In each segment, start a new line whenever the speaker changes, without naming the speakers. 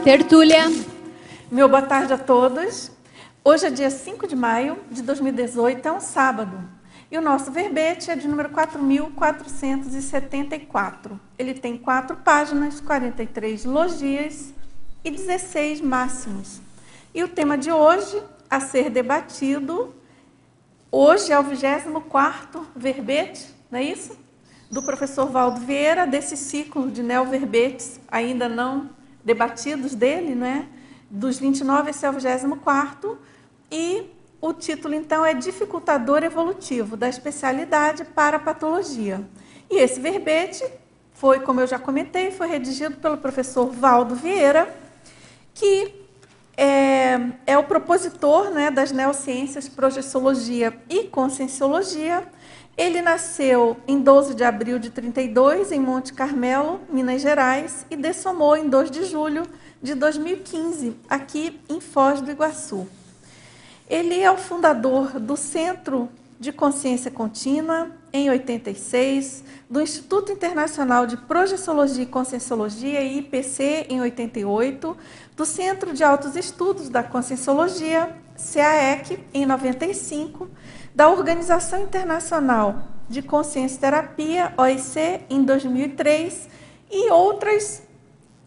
Tertúlia.
Meu boa tarde a todos. Hoje é dia 5 de maio de 2018, é um sábado. E o nosso verbete é de número 4.474. Ele tem 4 páginas, 43 logias e 16 máximos. E o tema de hoje, a ser debatido, hoje é o 24º verbete, não é isso? Do professor Valdo Vieira, desse ciclo de neoverbetes, ainda não debatidos dele, né? Dos 29, esse é o 24º, e o título, então, é Dificultador Evolutivo, da especialidade para a patologia. E esse verbete foi, como eu já comentei, foi redigido pelo professor Valdo Vieira, que é o propositor, né, das neociências, projeciologia e conscienciologia. Ele nasceu em 12 de abril de 32, em Monte Carmelo, Minas Gerais, e dessomou em 2 de julho de 2015, aqui em Foz do Iguaçu. Ele é o fundador do Centro de Consciência Contínua, em 86, do Instituto Internacional de Projeciologia e Conscienciologia, IPC, em 88, do Centro de Altos Estudos da Conscienciologia, CAEC, em 95, da Organização Internacional de Consciência Terapia, OIC, em 2003, e outras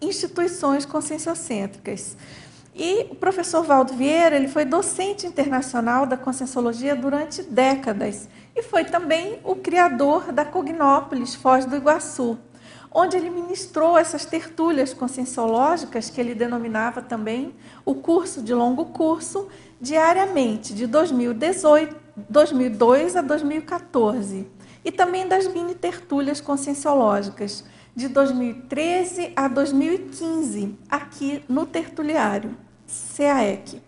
instituições conscienciocêntricas. E o professor Valdo Vieira, ele foi docente internacional da Conscienciologia durante décadas e foi também o criador da Cognópolis, Foz do Iguaçu, onde ele ministrou essas tertúlias conscienciológicas, que ele denominava também o curso de longo curso, diariamente, de 2002 a 2014, e também das mini-tertúlias conscienciológicas, de 2013 a 2015, aqui no Tertuliário, CAEC.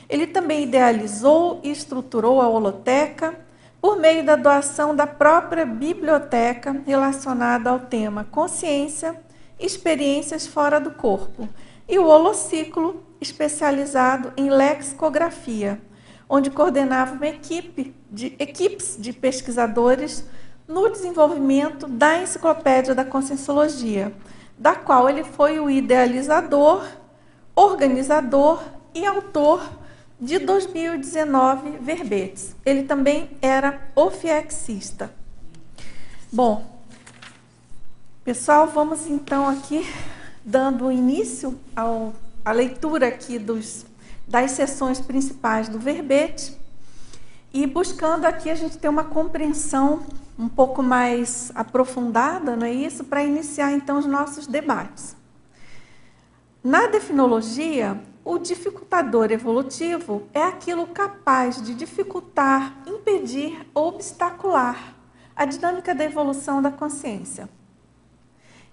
Ele também idealizou e estruturou a holoteca por meio da doação da própria biblioteca relacionada ao tema consciência, experiências fora do corpo, e o holociclo especializado em lexicografia, onde coordenava uma equipes de pesquisadores no desenvolvimento da Enciclopédia da Conscienciologia, da qual ele foi o idealizador, organizador e autor de 2019 verbetes. Ele também era ofiexista. Bom, pessoal, vamos então aqui dando início à leitura aqui das sessões principais do verbete e buscando aqui a gente ter uma compreensão um pouco mais aprofundada, não é isso? Para iniciar então os nossos debates. Na definologia, o dificultador evolutivo é aquilo capaz de dificultar, impedir ou obstacular a dinâmica da evolução da consciência.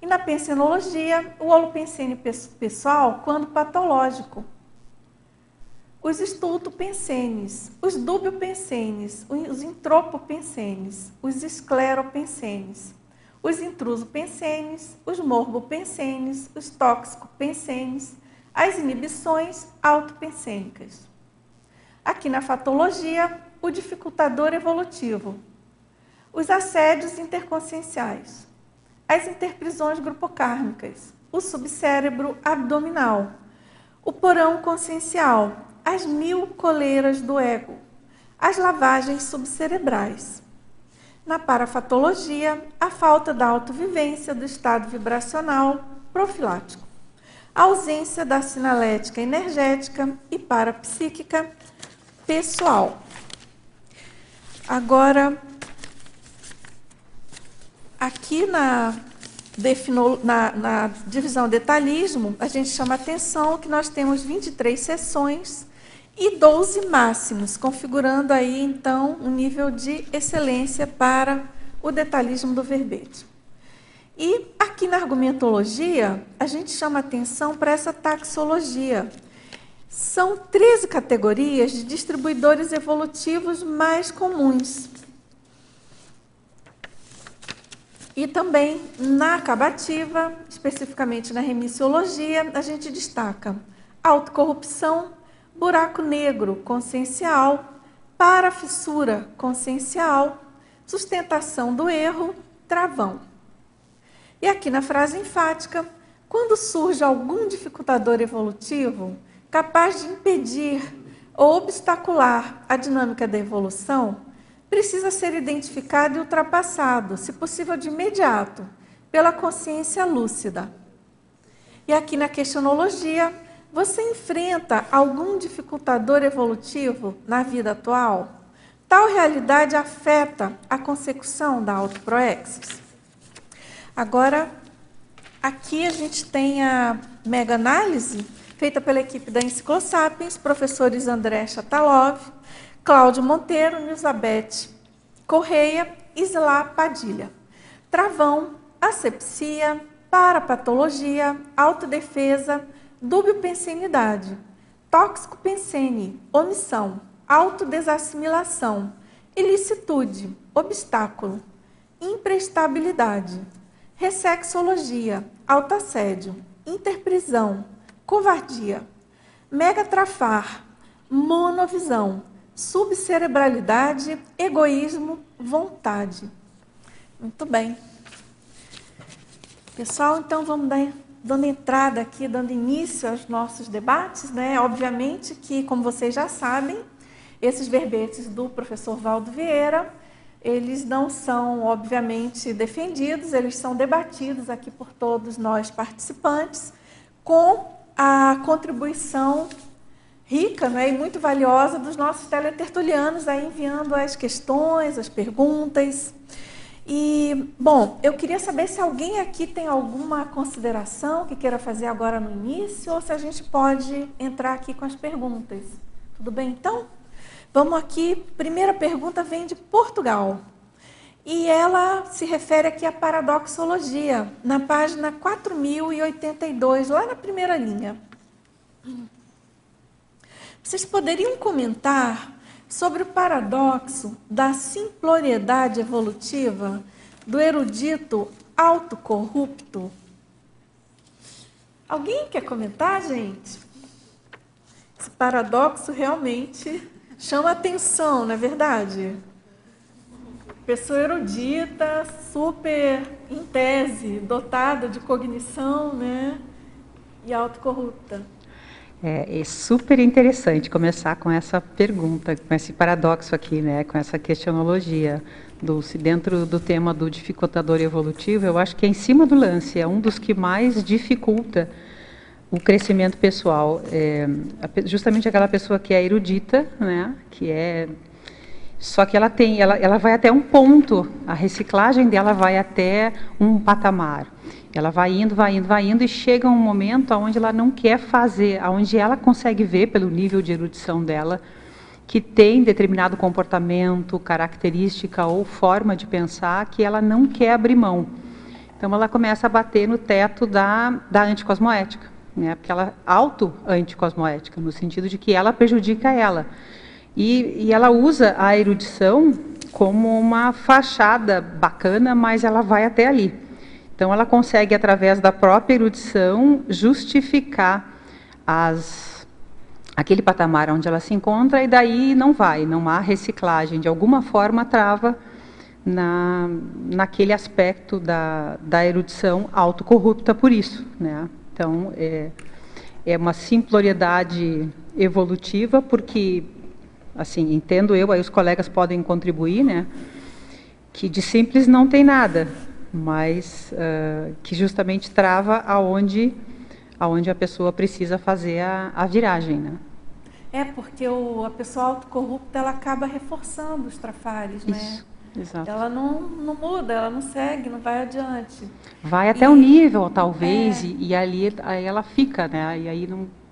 E na pensenologia, o holopensene pessoal, quando patológico. Os estultopensenes, os dubiopensenes, os entropopensenes, os escleropensenes, os intrusopensenes, os morbopensenes, os tóxicopensenes, as inibições autopensênicas. Aqui na fatologia, o dificultador evolutivo, os assédios interconscienciais, as interprisões grupocármicas, o subcérebro abdominal, o porão consciencial, as 1000 coleiras do ego, as lavagens subcerebrais. Na parafatologia, a falta da autovivência do estado vibracional profilático, a ausência da sinalética energética e parapsíquica pessoal. Agora, aqui na divisão detalhismo, a gente chama a atenção que nós temos 23 sessões e 12 máximos, configurando aí, então, um nível de excelência para o detalhismo do verbete. E aqui na argumentologia, a gente chama atenção para essa taxologia. São 13 categorias de distribuidores evolutivos mais comuns. E também na acabativa, especificamente na remissiologia, a gente destaca autocorrupção, buraco negro consciencial, parafissura consciencial, sustentação do erro, travão. E aqui na frase enfática, quando surge algum dificultador evolutivo capaz de impedir ou obstacular a dinâmica da evolução, precisa ser identificado e ultrapassado, se possível de imediato, pela consciência lúcida. E aqui na questionologia, você enfrenta algum dificultador evolutivo na vida atual? Tal realidade afeta a consecução da autoproexis? Agora, aqui a gente tem a mega-análise feita pela equipe da Enciclosapiens, professores André Chatalov, Cláudio Monteiro, Nilzabeth Correia e Zilá Padilha. Travão, asepsia, parapatologia, autodefesa, dúbio-pensenidade, tóxico-pensene, omissão, autodesassimilação, ilicitude, obstáculo, imprestabilidade, ressexologia, autoassédio, interprisão, covardia, megatrafar, monovisão, subcerebralidade, egoísmo, vontade. Muito bem. Pessoal, então vamos dando entrada aqui, dando início aos nossos debates, né? Obviamente que, como vocês já sabem, esses verbetes do professor Valdo Vieira, eles não são, obviamente, defendidos, eles são debatidos aqui por todos nós participantes, com a contribuição rica, né, e muito valiosa dos nossos teletertulianos, aí enviando as questões, as perguntas. E, bom, eu queria saber se alguém aqui tem alguma consideração que queira fazer agora no início, ou se a gente pode entrar aqui com as perguntas. Tudo bem, então? Vamos aqui, primeira pergunta vem de Portugal. E ela se refere aqui à paradoxologia, na página 4082, lá na primeira linha. Vocês poderiam comentar sobre o paradoxo da simploriedade evolutiva do erudito autocorrupto? Alguém quer comentar, gente? Esse paradoxo realmente chama atenção, não é verdade? Pessoa erudita, super em tese, dotada de cognição, né? E autocorrupta.
É super interessante começar com essa pergunta, com esse paradoxo aqui, né? Com essa questionologia dentro do tema do dificultador evolutivo. Eu acho que é em cima do lance, é um dos que mais dificulta o crescimento pessoal. Justamente aquela pessoa que é erudita, né? Que é... Só que ela vai até um ponto, a reciclagem dela vai até um patamar. Ela vai indo e chega um momento onde ela não quer fazer, onde ela consegue ver, pelo nível de erudição dela, que tem determinado comportamento, característica ou forma de pensar que ela não quer abrir mão. Então ela começa a bater no teto da anticosmoética, né? Porque ela é auto-anticosmoética, no sentido de que ela prejudica ela. E ela usa a erudição como uma fachada bacana, mas ela vai até ali. Então, ela consegue, através da própria erudição, justificar aquele patamar onde ela se encontra, e daí não há reciclagem. De alguma forma, trava naquele aspecto da erudição autocorrupta por isso, né? Então, é uma simploriedade evolutiva, porque... assim, entendo eu, aí os colegas podem contribuir, né, que de simples não tem nada, mas que justamente trava aonde a pessoa precisa fazer a viragem, né?
Porque a pessoa autocorrupta, ela acaba reforçando os trafares, né?
Isso, exato.
Ela não muda, ela não segue, não vai adiante.
Vai até um nível, talvez, e aí ela fica, né, e aí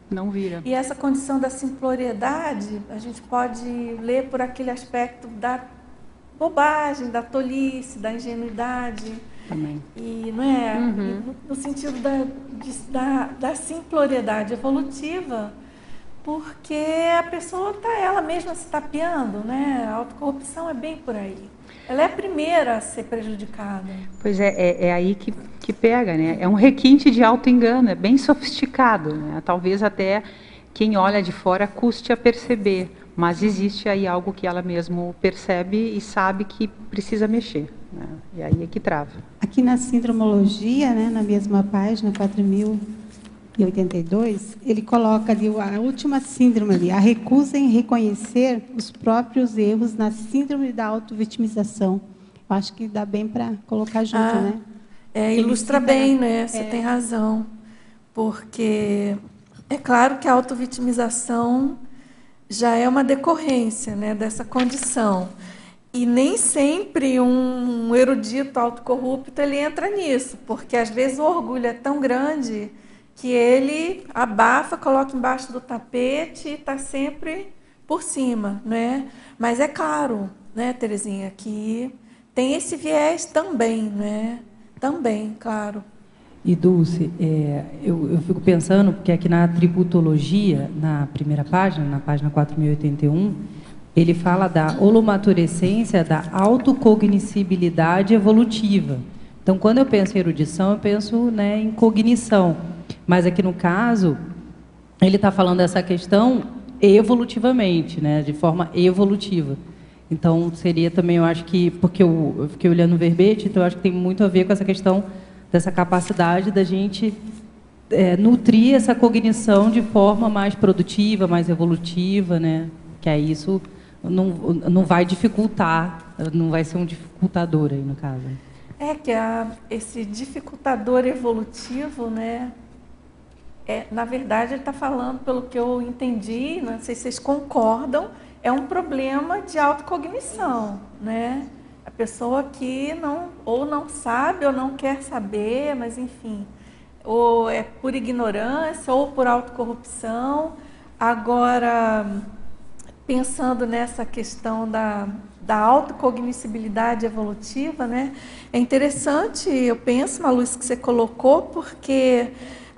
não vira.
E essa condição da simploriedade, a gente pode ler por aquele aspecto da bobagem, da tolice, da ingenuidade.
Também.
E, não é?
Uhum.
No sentido da simploriedade evolutiva, porque a pessoa está ela mesma se tapeando, né? A autocorrupção é bem por aí. Ela é a primeira a ser prejudicada.
Pois é aí que pega, né? É um requinte de auto-engano, é bem sofisticado, né? Talvez até quem olha de fora custe a perceber, mas existe aí algo que ela mesmo percebe e sabe que precisa mexer, né? E aí é que trava.
Aqui na sindromologia, né, na mesma página, 4082, ele coloca ali a última síndrome ali, a recusa em reconhecer os próprios erros na síndrome da autovitimização. Eu acho que dá bem para colocar junto, né?
Ilustra bem, né? Você tem razão. Porque é claro que a autovitimização já é uma decorrência, né, dessa condição. E nem sempre um erudito autocorrupto ele entra nisso, porque às vezes o orgulho é tão grande que ele abafa, coloca embaixo do tapete e está sempre por cima, né? Mas é claro, né, Terezinha, que tem esse viés também, né? Também, claro.
E, Dulce, eu fico pensando, porque aqui na tributologia, na primeira página, na página 4081, ele fala da holomaturescência da autocognoscibilidade evolutiva. Então, quando eu penso em erudição, eu penso, né, em cognição. Mas aqui no caso, ele está falando dessa questão evolutivamente, né, de forma evolutiva. Então, seria também, eu acho que, porque eu fiquei olhando o verbete, então eu acho que tem muito a ver com essa questão dessa capacidade da gente nutrir essa cognição de forma mais produtiva, mais evolutiva, né? Que aí isso não vai dificultar, não vai ser um dificultador aí, no caso.
Que esse dificultador evolutivo, né? Na verdade, ele está falando, pelo que eu entendi, não sei se vocês concordam, é um problema de autocognição, né? A pessoa que ou não sabe ou não quer saber, mas enfim, ou é por ignorância ou por autocorrupção. Agora, pensando nessa questão da autocognoscibilidade evolutiva, né? É interessante, eu penso, Malu, isso que você colocou, porque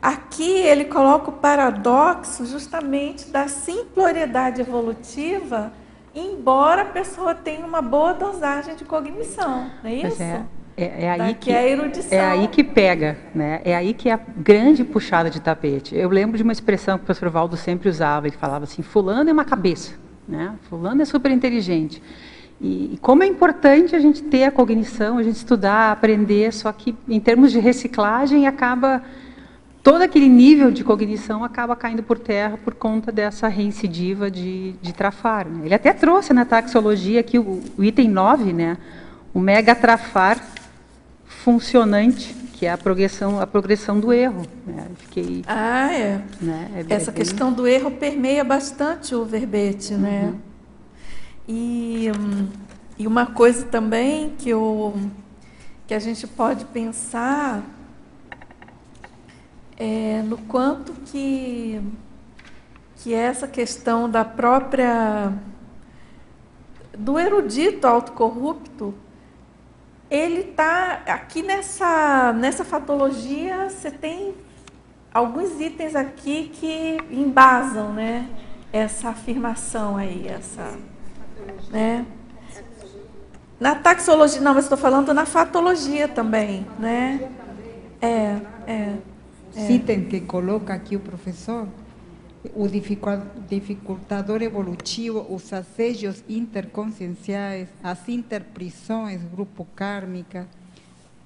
aqui ele coloca o paradoxo justamente da simploriedade evolutiva, embora a pessoa tenha uma boa dosagem de cognição, não é isso?
É aí que
é a erudição.
É aí que pega, né? É aí que é a grande puxada de tapete. Eu lembro de uma expressão que o professor Valdo sempre usava, ele falava assim, fulano é uma cabeça, né? Fulano é super inteligente. E como é importante a gente ter a cognição, a gente estudar, aprender, só que em termos de reciclagem acaba... Todo aquele nível de cognição acaba caindo por terra por conta dessa reincidiva de trafar, né? Ele até trouxe na taxologia aqui o item 9, né? O megatrafar funcionante, que é a progressão do erro, né? Fiquei, né?
Essa questão do erro permeia bastante o verbete, né? E uma coisa também que a gente pode pensar no quanto que essa questão do erudito autocorrupto, ele está aqui nessa fatologia, você tem alguns itens aqui que embasam, né, essa afirmação aí, né? Na taxologia, não, mas estou falando na fatologia também, né?
Os itens que coloca aqui o professor, o dificultador evolutivo, os assejos interconscienciais, as interprisões grupo kármica,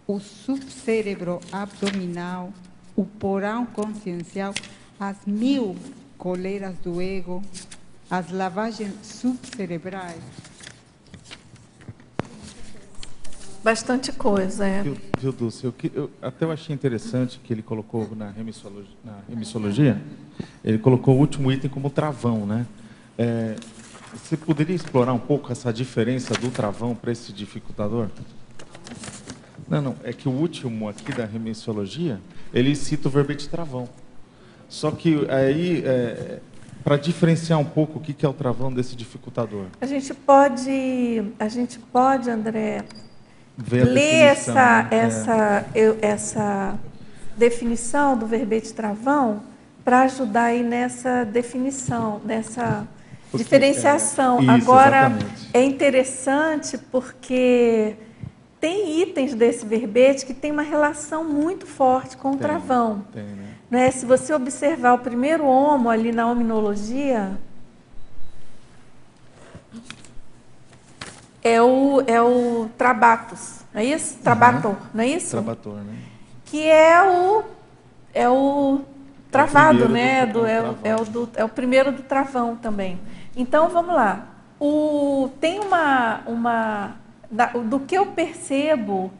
o subcérebro abdominal, o porão consciencial, as 1000 coleiras do ego, as lavagens subcerebrais.
Bastante coisa,
Viu, Dulce? Eu achei interessante que ele colocou na remissologia, ele colocou o último item como travão, né? Você poderia explorar um pouco essa diferença do travão para esse dificultador? Não, é que o último aqui da remissologia, ele cita o verbete travão. Só que aí, para diferenciar um pouco o que é o travão desse dificultador.
A gente pode, André, ler essa definição do verbete travão para ajudar aí nessa definição, nessa diferenciação.
Isso,
agora,
exatamente.
É interessante porque tem itens desse verbete que tem uma relação muito forte com o travão.
Tem, né?
né? Se você observar o primeiro homo ali na hominologia, é o trabatus, não é isso? Trabator, não é isso?
Trabator, né?
Que é o travado, né? É o primeiro do travão também. Então, vamos lá. Tem do que eu percebo,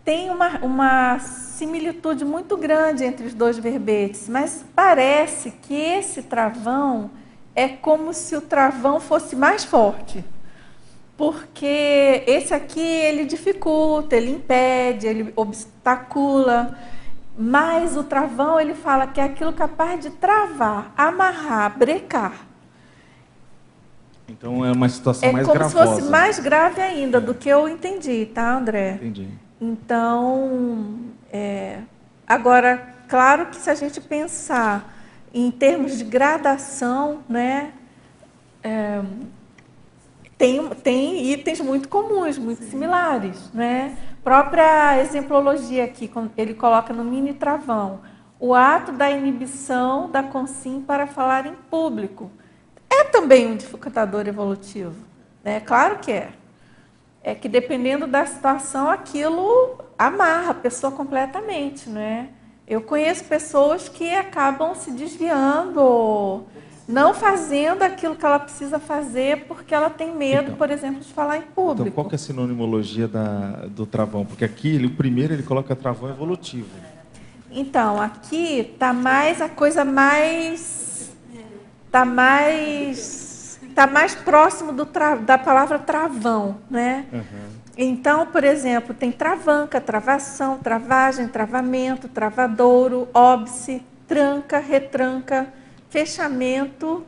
tem uma similitude muito grande entre os dois verbetes, mas parece que esse travão é como se o travão fosse mais forte. Porque esse aqui, ele dificulta, ele impede, ele obstacula, mas o travão, ele fala que é aquilo capaz de travar, amarrar, brecar.
Então é uma situação mais gravosa.
É como se fosse mais grave ainda do que eu entendi, tá, André?
Entendi.
Então, agora, claro que se a gente pensar em termos de gradação, né, tem itens muito comuns, muito similares, né? Própria exemplologia aqui, ele coloca no mini travão, o ato da inibição da consim para falar em público. É também um dificultador evolutivo, né? Claro que é. É que dependendo da situação, aquilo amarra a pessoa completamente, né? Eu conheço pessoas que acabam se desviando, não fazendo aquilo que ela precisa fazer porque ela tem medo,
Então,
por exemplo, de falar em público.
Então, qual que é a sinonimologia do travão? Porque aqui, o primeiro, ele coloca travão evolutivo.
Então, aqui está mais a coisa mais... Está mais próximo da palavra travão, né? Uhum. Então, por exemplo, tem travanca, travação, travagem, travamento, travadouro, óbice, tranca, retranca, fechamento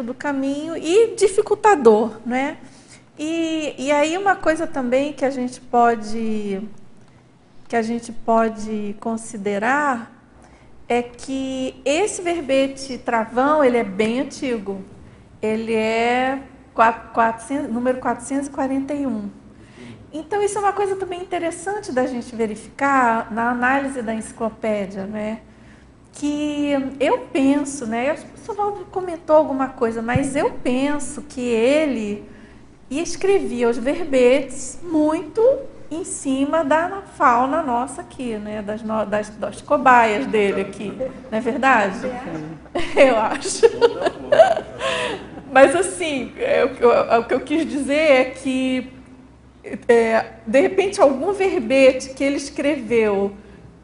do caminho e dificultador, né? E aí uma coisa também que a gente pode considerar é que esse verbete travão, ele é bem antigo. Ele é número 441. Então, isso é uma coisa também interessante da gente verificar na análise da enciclopédia, né? Que eu penso, né? Acho que o professor Valdo comentou alguma coisa, mas eu penso que ele escrevia os verbetes muito em cima da fauna nossa aqui, né? Das cobaias dele aqui, não é verdade? Eu acho. Mas assim, o que eu quis dizer é que, de repente, algum verbete que ele escreveu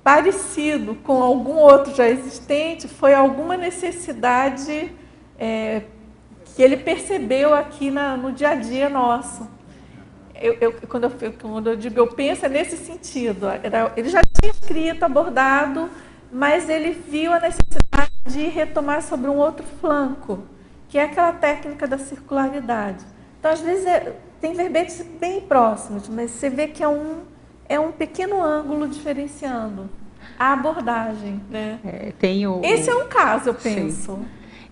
parecido com algum outro já existente foi alguma necessidade que ele percebeu aqui no dia a dia nosso. Quando eu digo eu penso, é nesse sentido. Ele já tinha escrito, abordado, mas ele viu a necessidade de retomar sobre um outro flanco, que é aquela técnica da circularidade. Então, às vezes, tem verbetes bem próximos, mas você vê que é um pequeno ângulo diferenciando a abordagem, né? Esse é um caso, eu penso.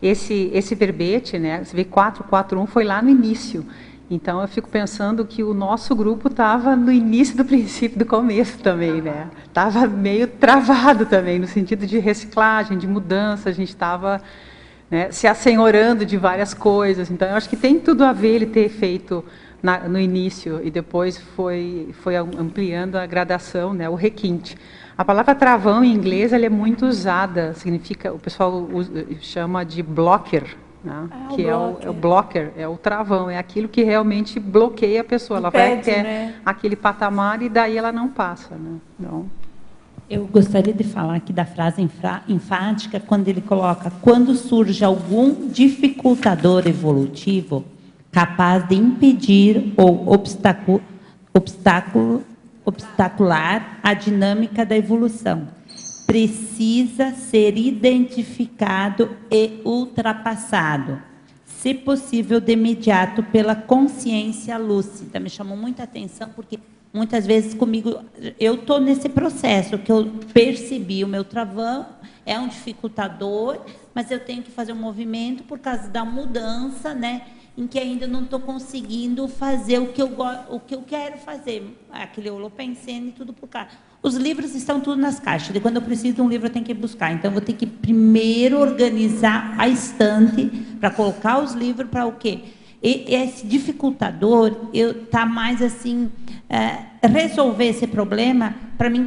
Sim. Esse verbete, né, você vê 441 foi lá no início. Então, eu fico pensando que o nosso grupo estava no início do princípio, do começo também, né? Estava meio travado também, no sentido de reciclagem, de mudança, a gente estava, né, se assenhorando de várias coisas. Então, eu acho que tem tudo a ver ele ter feito no início e depois foi ampliando a gradação, né, o requinte. A palavra travão em inglês ela é muito usada, significa, o pessoal chama de blocker, né? Que é o blocker, é o travão, é aquilo que realmente bloqueia a pessoa. Ela vai até aquele patamar e daí ela não passa, né? Então,
eu gostaria de falar aqui da frase enfática, quando ele coloca: quando surge algum dificultador evolutivo capaz de impedir ou obstacular a dinâmica da evolução, precisa ser identificado e ultrapassado, se possível de imediato pela consciência lúcida. Me chamou muita atenção porque muitas vezes comigo eu estou nesse processo que eu percebi o meu travão é um dificultador, mas eu tenho que fazer um movimento por causa da mudança, né? Em que ainda não estou conseguindo fazer o que eu quero fazer, aquele holopensene e tudo por cá. Os livros estão tudo nas caixas. E quando eu preciso de um livro, eu tenho que buscar. Então, eu vou ter que primeiro organizar a estante para colocar os livros para o quê? E esse dificultador, tá mais assim, resolver esse problema para mim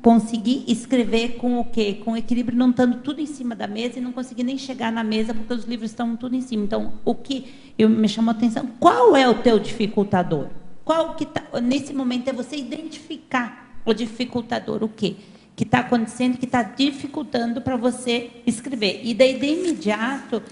conseguir escrever com o quê? Com o equilíbrio, não estando tudo em cima da mesa e não conseguir nem chegar na mesa porque os livros estão tudo em cima. Então, o que me chamou a atenção, qual é o teu dificultador? Qual que tá, nesse momento é você identificar o dificultador, o quê? Que está acontecendo, que está dificultando para você escrever. E daí, de imediato,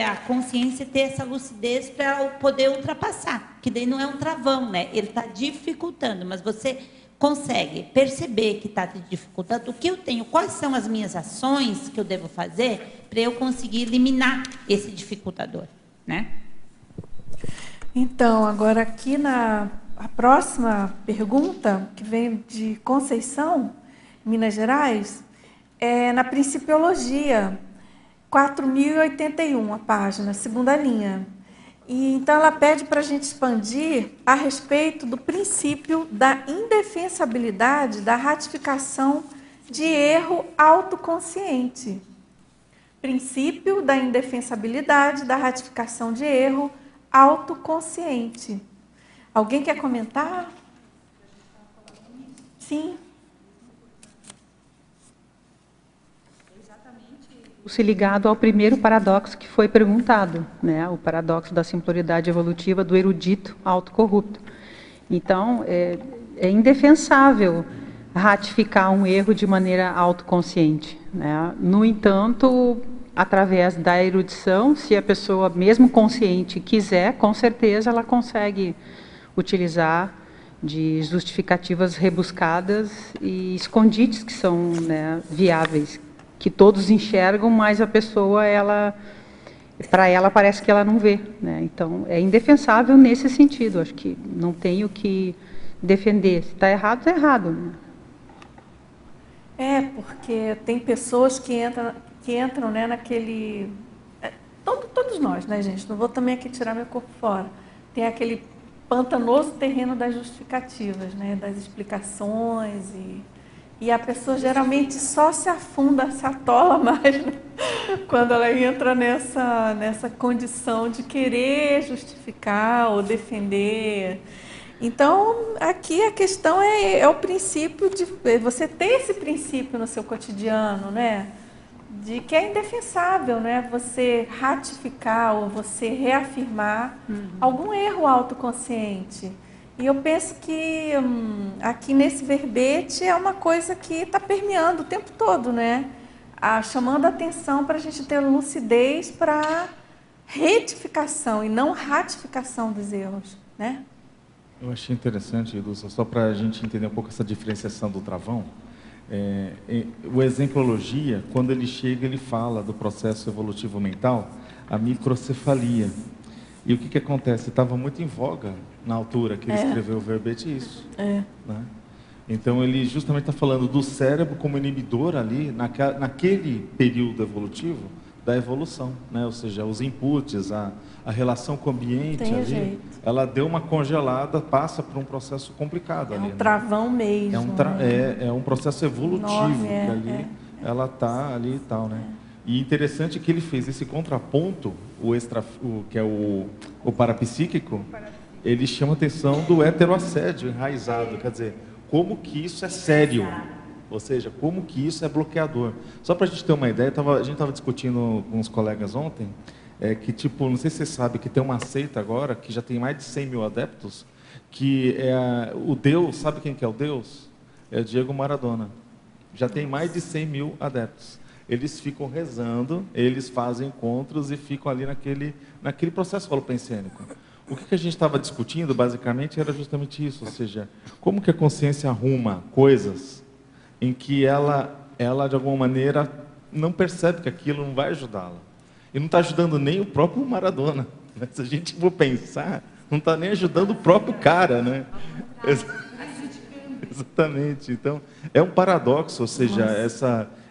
a consciência ter essa lucidez para poder ultrapassar. Que daí não é um travão, né? Ele está dificultando, mas você consegue perceber que está te dificultando. O que eu tenho, quais são as minhas ações que eu devo fazer para eu conseguir eliminar esse dificultador, né?
Então, agora aqui a próxima pergunta, que vem de Conceição, Minas Gerais, é na Principiologia, 4081, a página, segunda linha. E, então, ela pede para a gente expandir a respeito do princípio da indefensabilidade da ratificação de erro autoconsciente. Princípio da indefensabilidade da ratificação de erro autoconsciente. Alguém quer comentar? Sim.
Se ligado ao primeiro paradoxo que foi perguntado, né? O paradoxo da simploriedade evolutiva do erudito autocorrupto. Então, é indefensável ratificar um erro de maneira autoconsciente, né? No entanto, através da erudição, se a pessoa, mesmo consciente, quiser, com certeza ela consegue utilizar de justificativas rebuscadas e escondites que são, né, viáveis, que todos enxergam, mas a pessoa, para ela parece que ela não vê, né? Então, é indefensável nesse sentido. Acho que não tem o que defender. Se está errado, está errado.
Né? Porque tem pessoas que entram, né, naquele... Todos nós, né, gente? Não vou também aqui tirar meu corpo fora. Tem aquele pantanoso terreno das justificativas, né, das explicações, e a pessoa geralmente só se afunda, se atola mais, né, quando ela entra nessa condição de querer justificar ou defender. Então, aqui a questão é o princípio de você ter esse princípio no seu cotidiano, né? De que é indefensável, né? Você ratificar ou você reafirmar algum erro autoconsciente. E eu penso que aqui nesse verbete é uma coisa que está permeando o tempo todo, né? Chamando a atenção para a gente ter lucidez para retificação e não ratificação dos erros, né?
Eu achei interessante, Lúcia, só para a gente entender um pouco essa diferenciação do travão. O Exemplologia, quando ele chega, ele fala do processo evolutivo mental, a microcefalia. E o que acontece? Estava muito em voga na altura que ele escreveu o verbete isso. Né? Então, ele justamente está falando do cérebro como inibidor ali, naquele período evolutivo, da evolução, né? Ou seja, os inputs, a relação com o ambiente ali, ela deu uma congelada, passa por um processo complicado ali.
É um travão mesmo.
É um processo evolutivo, enorme, que ali ela está ali e tal, né? E interessante que ele fez esse contraponto, que é o parapsíquico, ele chama a atenção do heteroassédio enraizado, quer dizer, como que isso é sério. Ou seja, como que isso é bloqueador. Só para a gente ter uma ideia, a gente estava discutindo com os colegas ontem, que tipo, não sei se você sabe que tem uma seita agora, que já tem mais de 100 mil adeptos, que o Deus, sabe quem que é o Deus? É o Diego Maradona. Já tem mais de 100 mil adeptos. Eles ficam rezando, eles fazem encontros e ficam ali naquele processo holopensênico. O que a gente estava discutindo, basicamente, era justamente isso, ou seja, como que a consciência arruma coisas em que ela de alguma maneira não percebe que aquilo não vai ajudá-la. E não está ajudando nem o próprio Maradona. Né? Se a gente for pensar, não está nem ajudando o próprio cara, né? Exatamente. Então, é um paradoxo, ou seja,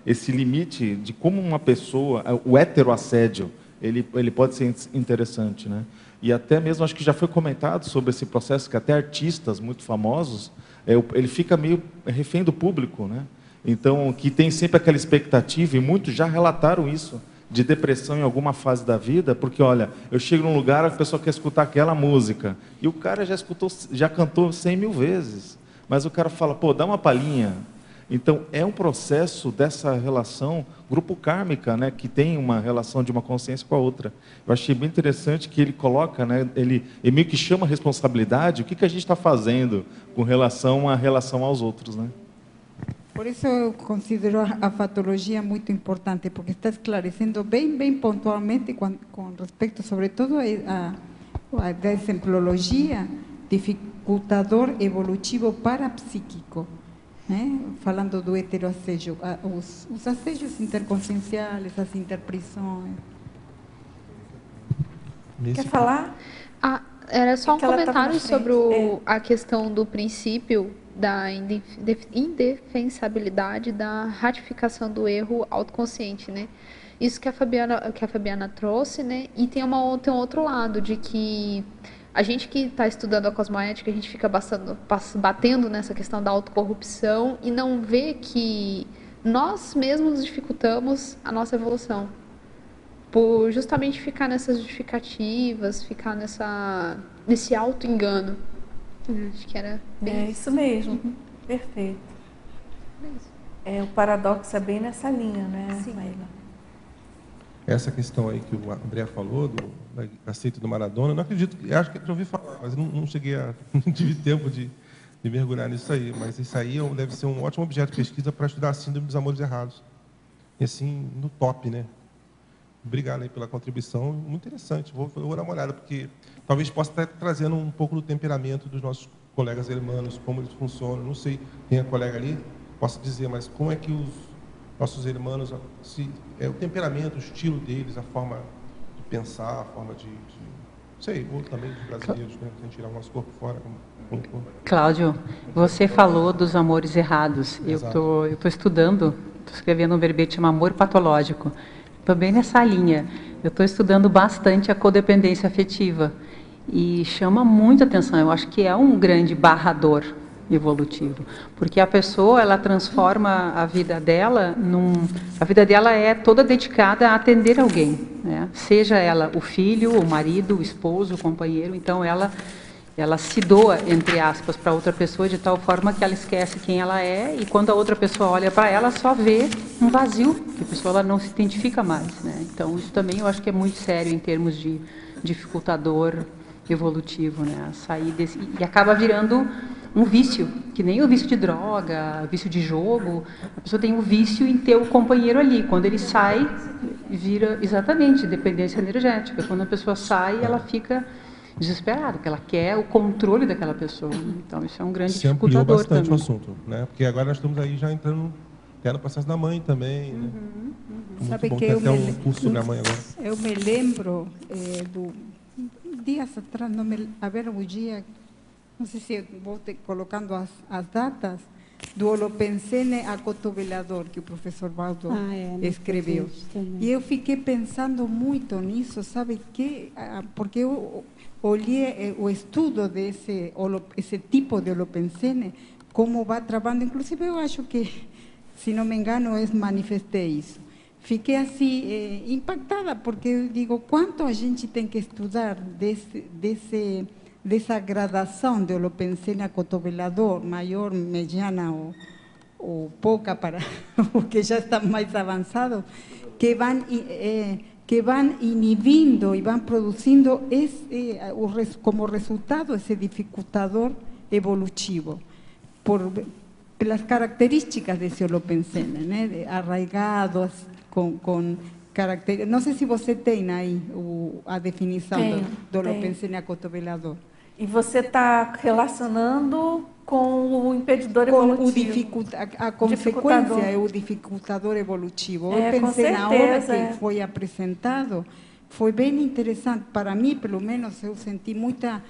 esse limite de como uma pessoa, o heteroassédio, ele pode ser interessante, né? E até mesmo, acho que já foi comentado sobre esse processo, que até artistas muito famosos, ele fica meio refém do público, né? Então, que tem sempre aquela expectativa, e muitos já relataram isso, de depressão em alguma fase da vida, porque, olha, eu chego num lugar, a pessoa quer escutar aquela música, e o cara já cantou 100 mil vezes, mas o cara fala, pô, dá uma palhinha. Então, é um processo dessa relação grupo kármica, né, que tem uma relação de uma consciência com a outra. Eu achei bem interessante que ele coloca, né, ele meio que chama a responsabilidade, o que a gente está fazendo com relação aos outros, né?
Por isso eu considero a fatologia muito importante, porque está esclarecendo bem pontualmente com respeito, sobretudo, a desemplologia, dificultador evolutivo parapsíquico, né? Falando do heteroassédio, os assédios interconscienciais, as interprisões.
Quer falar?
Era só um comentário sobre
a
questão do princípio da indefensabilidade da ratificação do erro autoconsciente, né? Isso que a Fabiana trouxe, né? E tem um outro lado, de que a gente que está estudando a cosmoética, a gente fica batendo nessa questão da autocorrupção e não vê que nós mesmos dificultamos a nossa evolução. Por justamente ficar nessas justificativas, ficar nesse auto-engano. Acho que era bem
isso mesmo. Perfeito. O paradoxo é bem nessa linha, né, Maíla?
Essa questão aí que o André falou, da seita do Maradona, não acredito, acho que já ouvi falar, mas não cheguei não tive tempo de mergulhar nisso aí, mas isso aí deve ser um ótimo objeto de pesquisa para estudar a síndrome dos amores errados. E assim, no top, né? Obrigado aí pela contribuição, muito interessante, vou dar uma olhada, porque talvez possa estar trazendo um pouco do temperamento dos nossos colegas irmãos, como eles funcionam, não sei, tem a colega ali, posso dizer, mas como é que os nossos irmãos, o temperamento, o estilo deles, a forma de pensar, a forma de sei, ou também dos brasileiros, né, sem tirar o nosso corpo fora.
Cláudio, você falou dos amores errados, eu estou estudando, estou escrevendo um verbete chamado amor patológico. Também nessa linha, eu estou estudando bastante a codependência afetiva e chama muita atenção, eu acho que é um grande barrador evolutivo, porque a pessoa, ela transforma a vida dela a vida dela é toda dedicada a atender alguém, né? Seja ela o filho, o marido, o esposo, o companheiro, então ela se doa, entre aspas, para outra pessoa de tal forma que ela esquece quem ela é, e quando a outra pessoa olha para ela, só vê um vazio, que a pessoa ela não se identifica mais, né? Então, isso também eu acho que é muito sério em termos de dificultador evolutivo, né? Sair desse, e acaba virando um vício, que nem o vício de droga, vício de jogo. A pessoa tem um vício em ter o companheiro ali. Quando ele sai, vira exatamente dependência energética. Quando a pessoa sai, ela fica desesperada, porque ela quer o controle daquela pessoa. Então, isso é um grande dificultador
bastante
também.
o assunto, né? Porque agora nós estamos aí já entrando até no processo da mãe também, né?
Sabe
bom
que
ter
eu
até um curso sobre a mãe agora.
Eu me lembro dias atrás, a ver o dia, não sei se vou colocando as datas, do Holopensene acotovelador, que o professor Valdo escreveu. E eu fiquei pensando muito nisso, sabe que? Porque eu olhei o estudo esse tipo de Holopensene, como vai travando, inclusive eu acho que, se não me engano, eu manifestei isso. Fiquei assim impactada, porque eu digo, quanto a gente tem que estudar dessa gradação de Holopensene acotovelador, maior, mediana ou pouca para os que já estão mais avançados, que vão inibindo e vão produzindo como resultado esse dificultador evolutivo, pelas características desse Holopensene, né? Arraigados, com características. Não sei se você tem aí a definição do Holopensene acotovelador.
E você está relacionando com o impedidor evolutivo.
A consequência é o dificultador evolutivo. Eu pensei na hora que foi apresentado, foi bem interessante. Para mim, pelo menos, eu senti muita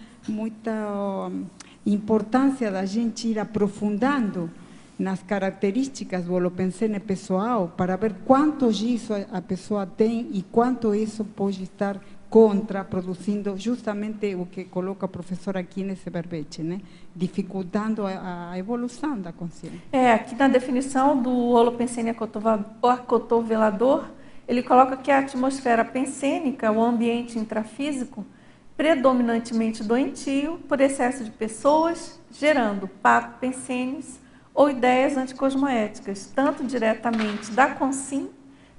importância da gente ir aprofundando nas características do Holopensene pessoal, para ver quanto disso a pessoa tem e quanto isso pode estar contra, produzindo justamente o que coloca o professor aqui nesse verbete, né? Dificultando a evolução da consciência.
Aqui na definição do holopensene acotovelador, ele coloca que a atmosfera pensênica, o ambiente intrafísico, predominantemente doentio por excesso de pessoas, gerando pensênios ou ideias anticosmoéticas, tanto diretamente da consim,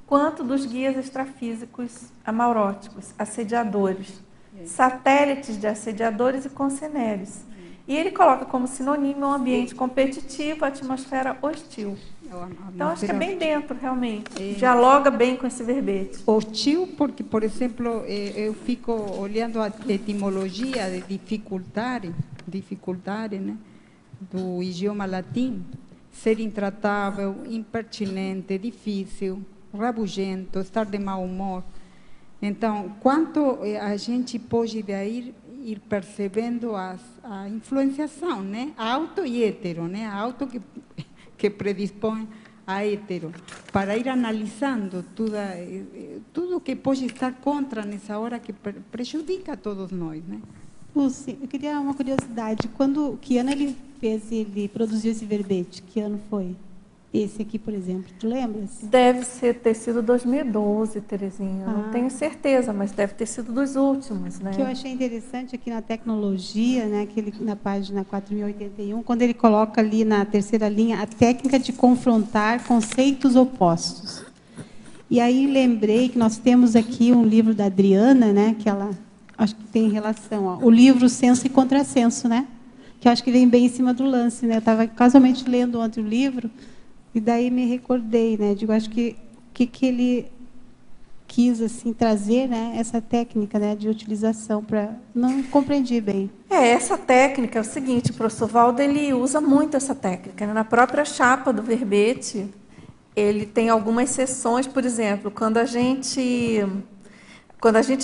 quanto dos guias extrafísicos amauróticos, assediadores, satélites de assediadores e conceneres. E ele coloca como sinônimo um ambiente competitivo, atmosfera hostil. Então, acho que é bem dentro, realmente. Dialoga bem com esse verbete.
Hostil, porque, por exemplo, eu fico olhando a etimologia de dificuldade, né, do idioma latim, ser intratável, impertinente, difícil, rabugento, estar de mau humor. Então, quanto a gente pode daí ir percebendo a influenciação, né? Auto e hétero, né? Auto que predispõe a hétero, para ir analisando tudo que pode estar contra nessa hora que prejudica a todos nós, né?
Lúcia, eu queria uma curiosidade. Que ano ele produziu esse verbete? Que ano foi? Esse aqui, por exemplo, tu lembras?
Deve ter sido 2012, Terezinha. Não tenho certeza, mas deve ter sido dos últimos, né?
O que eu achei interessante aqui na tecnologia, né, na página 4081, quando ele coloca ali na terceira linha a técnica de confrontar conceitos opostos. E aí lembrei que nós temos aqui um livro da Adriana, né, que ela acho que tem relação, ó, o livro Senso e Contrassenso, né? Que eu acho que vem bem em cima do lance, né? Eu estava casualmente lendo ontem o livro. E daí me recordei, né? Digo, acho que ele quis assim trazer, né, essa técnica, né, de utilização para não compreendi bem.
Essa técnica é o seguinte, o professor Valdo, ele usa muito essa técnica, né? Na própria chapa do verbete, ele tem algumas seções, por exemplo, quando a gente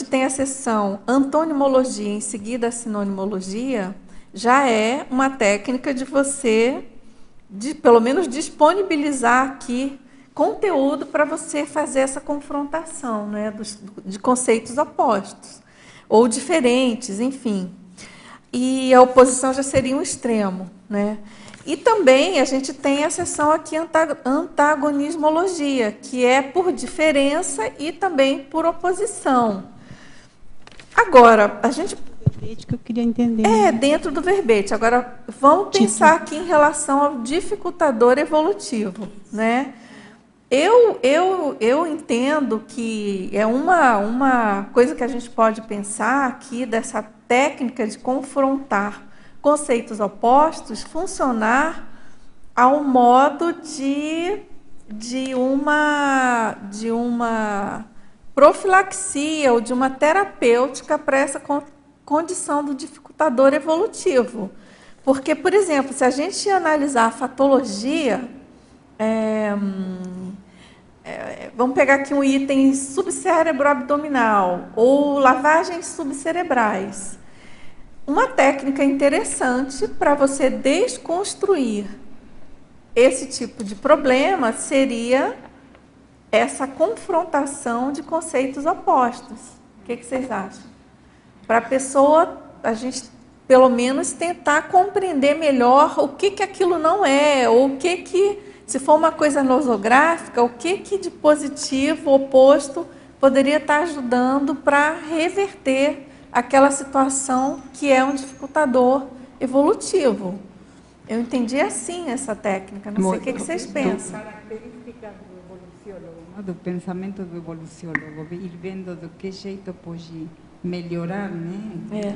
tem a seção antonimologia, em seguida a sinonimologia, já é uma técnica de você pelo menos disponibilizar aqui conteúdo para você fazer essa confrontação, né, de conceitos opostos ou diferentes, enfim. E a oposição já seria um extremo, né? E também a gente tem a seção aqui antagonismologia, que é por diferença e também por oposição. Agora, a gente
que eu queria entender.
Dentro do verbete. Agora, vamos pensar aqui em relação ao dificultador evolutivo, né? Eu entendo que é uma coisa que a gente pode pensar aqui dessa técnica de confrontar conceitos opostos funcionar ao modo de uma profilaxia ou de uma terapêutica para essa condição do dificultador evolutivo. Porque, por exemplo, se a gente analisar a fatologia, vamos pegar aqui um item subcérebro-abdominal ou lavagens subcerebrais. Uma técnica interessante para você desconstruir esse tipo de problema seria essa confrontação de conceitos opostos. O que vocês acham? Para a pessoa, a gente, pelo menos, tentar compreender melhor o que aquilo não é, ou se for uma coisa nosográfica, o que de positivo, oposto, poderia estar ajudando para reverter aquela situação que é um dificultador evolutivo. Eu entendi assim essa técnica, não sei o que vocês pensam.
Características do pensamento do evoluciólogo, ir vendo do que jeito pode melhorar, né?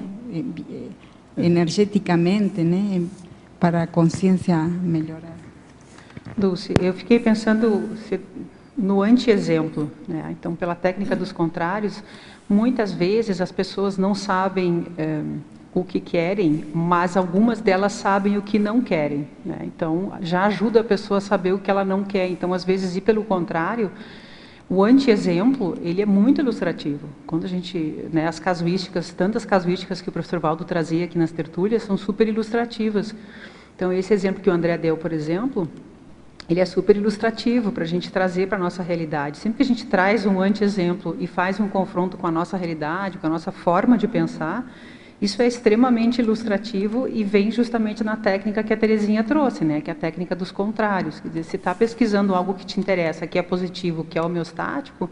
Energeticamente, né? Para a consciência melhorar.
Dulce, eu fiquei pensando no anti-exemplo, né? Então, pela técnica dos contrários, muitas vezes as pessoas não sabem o que querem, mas algumas delas sabem o que não querem, né? Então, já ajuda a pessoa a saber o que ela não quer. Então, às vezes, ir pelo contrário, o anti-exemplo, ele é muito ilustrativo. Quando a gente, né, as casuísticas, tantas casuísticas que o professor Valdo trazia aqui nas tertúlias, são super ilustrativas. Então, esse exemplo que o André deu, por exemplo, ele é super ilustrativo para a gente trazer para a nossa realidade. Sempre que a gente traz um anti-exemplo e faz um confronto com a nossa realidade, com a nossa forma de pensar, isso é extremamente ilustrativo e vem justamente na técnica que a Terezinha trouxe, né? Que é a técnica dos contrários. Quer dizer, se está pesquisando algo que te interessa, que é positivo, que é homeostático,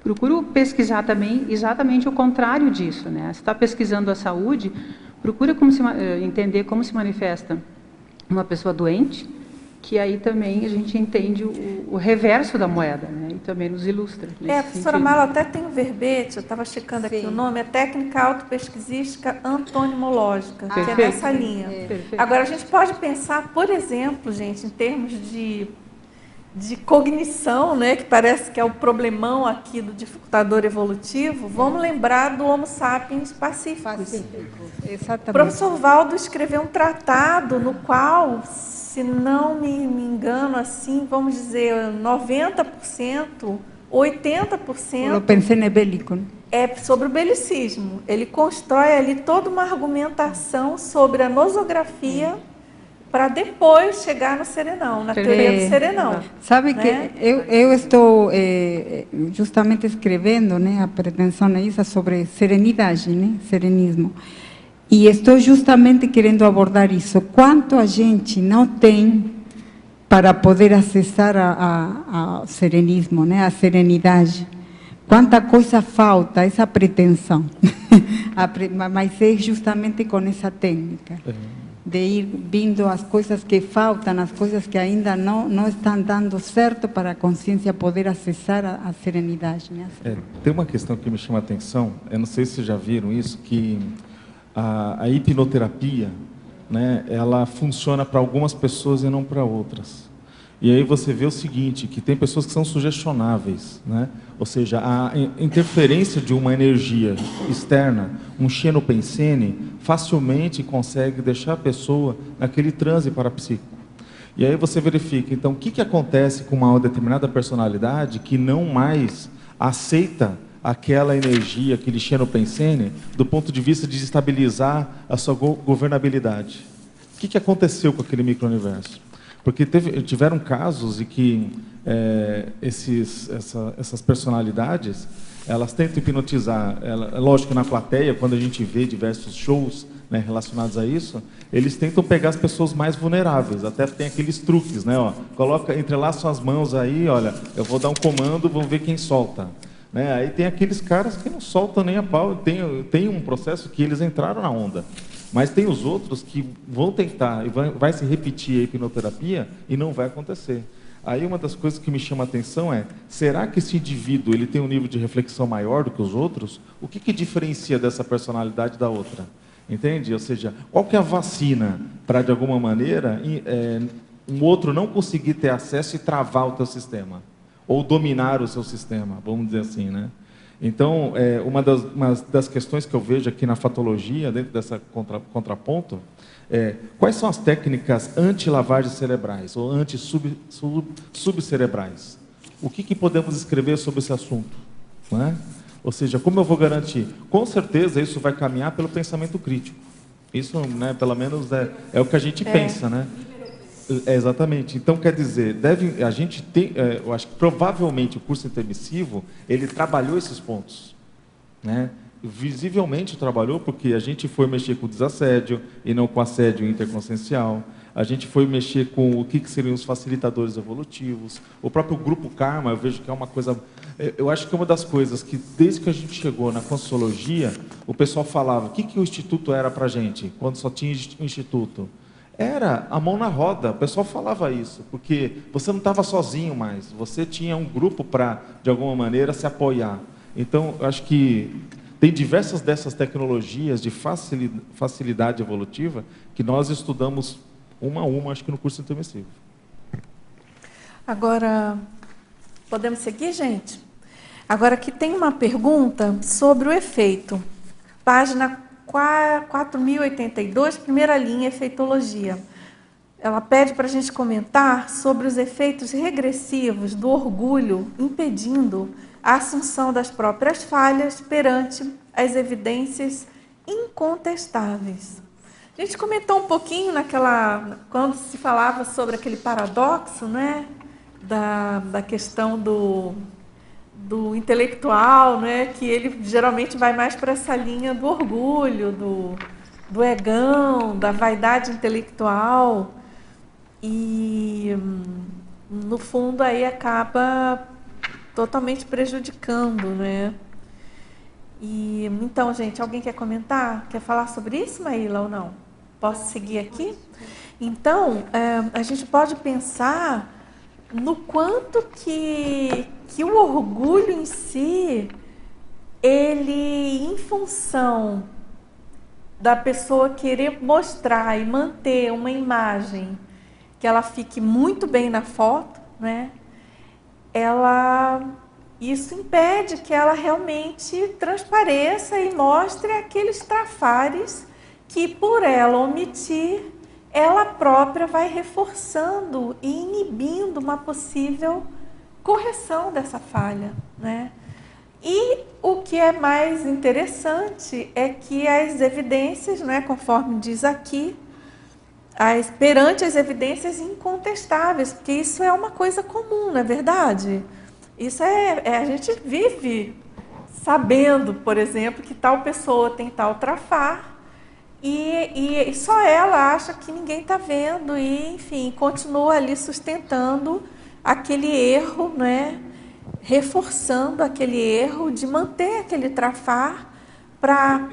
procura pesquisar também exatamente o contrário disso, né? Se está pesquisando a saúde, procura entender como se manifesta uma pessoa doente, que aí também a gente entende o reverso da moeda, né? E também nos ilustra.
A professora Marla até tem um verbete, eu estava checando aqui o nome, é técnica autopesquisística antonimológica, que é nessa linha. Agora, a gente pode pensar, por exemplo, gente, em termos de cognição, né, que parece que é o problemão aqui do dificultador evolutivo, vamos lembrar do Homo sapiens pacíficos.
Exatamente.
O professor Valdo escreveu um tratado no qual, se não me engano, assim, vamos dizer, 90%, 80%...
O pensene bélico.
É sobre o belicismo. Ele constrói ali toda uma argumentação sobre a nosografia para depois chegar no serenão, na teoria do serenão.
Sabe,
né?
que eu estou justamente escrevendo, né, a pretensão é isso, sobre serenidade, né, serenismo. E estou justamente querendo abordar isso. Quanto a gente não tem para poder acessar ao serenismo, né, a serenidade. Quanta coisa falta, essa pretensão. Mas é justamente com essa técnica. De ir vindo as coisas que faltam, as coisas que ainda não estão dando certo para a consciência poder acessar a serenidade. Né?
Tem uma questão que me chama a atenção, eu não sei se vocês já viram isso, que a hipnoterapia, né, ela funciona para algumas pessoas e não para outras. E aí você vê o seguinte, que tem pessoas que são sugestionáveis, né? Ou seja, a interferência de uma energia externa, um xenopensene, facilmente consegue deixar a pessoa naquele transe parapsíquico. E aí você verifica, então, o que acontece com uma determinada personalidade que não mais aceita aquela energia, aquele xenopensene, do ponto de vista de estabilizar a sua governabilidade. O que aconteceu com aquele micro-universo? Porque tiveram casos em que essas personalidades, elas tentam hipnotizar, lógico que na plateia, quando a gente vê diversos shows, né, relacionados a isso, eles tentam pegar as pessoas mais vulneráveis, até tem aqueles truques, né, ó, entrelaça suas mãos aí, olha, eu vou dar um comando, vamos ver quem solta. Né, aí tem aqueles caras que não soltam nem a pau, tem um processo que eles entraram na onda. Mas tem os outros que vão tentar, e vai se repetir a hipnoterapia e não vai acontecer. Aí uma das coisas que me chama a atenção é, será que esse indivíduo ele tem um nível de reflexão maior do que os outros? O que diferencia dessa personalidade da outra? Entende? Ou seja, qual que é a vacina para, de alguma maneira, um outro não conseguir ter acesso e travar o teu sistema? Ou dominar o seu sistema, vamos dizer assim, né? Então, uma das questões que eu vejo aqui na fatologia, dentro dessa contraponto, quais são as técnicas anti-lavagens cerebrais ou anti-subcerebrais? O que podemos escrever sobre esse assunto? Não é? Ou seja, como eu vou garantir? Com certeza isso vai caminhar pelo pensamento crítico. Isso, né, pelo menos, é o que a gente pensa, né? Exatamente. Então, quer dizer, a gente tem, eu acho que provavelmente o curso intermissivo, ele trabalhou esses pontos, né? Visivelmente trabalhou, porque a gente foi mexer com o desassédio e não com assédio interconsciencial. A gente foi mexer com o que seriam os facilitadores evolutivos. O próprio grupo Karma, eu vejo que é uma coisa... Eu acho que é uma das coisas que, desde que a gente chegou na Consciologia, o pessoal falava, o que o Instituto era para a gente, quando só tinha Instituto? Era a mão na roda, o pessoal falava isso, porque você não estava sozinho mais, você tinha um grupo para, de alguma maneira, se apoiar. Então, eu acho que tem diversas dessas tecnologias de facilidade evolutiva que nós estudamos uma a uma, acho que no curso intermissivo.
Agora, podemos seguir, gente? Agora, aqui tem uma pergunta sobre o efeito. Página 4082, primeira linha, efeitologia. Ela pede para a gente comentar sobre os efeitos regressivos do orgulho, impedindo a assunção das próprias falhas perante as evidências incontestáveis. A gente comentou um pouquinho quando se falava sobre aquele paradoxo, né, da questão do intelectual, né, que ele geralmente vai mais para essa linha do orgulho, do egão, da vaidade intelectual, e no fundo aí acaba totalmente prejudicando, né? E então, gente, alguém quer comentar? Quer falar sobre isso, Maíla, ou não? Posso seguir aqui? Então, a gente pode pensar no quanto que o orgulho em si, ele, em função da pessoa querer mostrar e manter uma imagem que ela fique muito bem na foto, né? Isso impede que ela realmente transpareça e mostre aqueles trafares que, por ela omitir, ela própria vai reforçando e inibindo uma possível correção dessa falha, né? E o que é mais interessante é que as evidências, né, conforme diz aqui, perante as evidências incontestáveis, porque isso é uma coisa comum, não é verdade? Isso a gente vive sabendo, por exemplo, que tal pessoa tem tal trafar e só ela acha que ninguém está vendo e, enfim, continua ali sustentando aquele erro, né? Reforçando aquele erro de manter aquele trafar para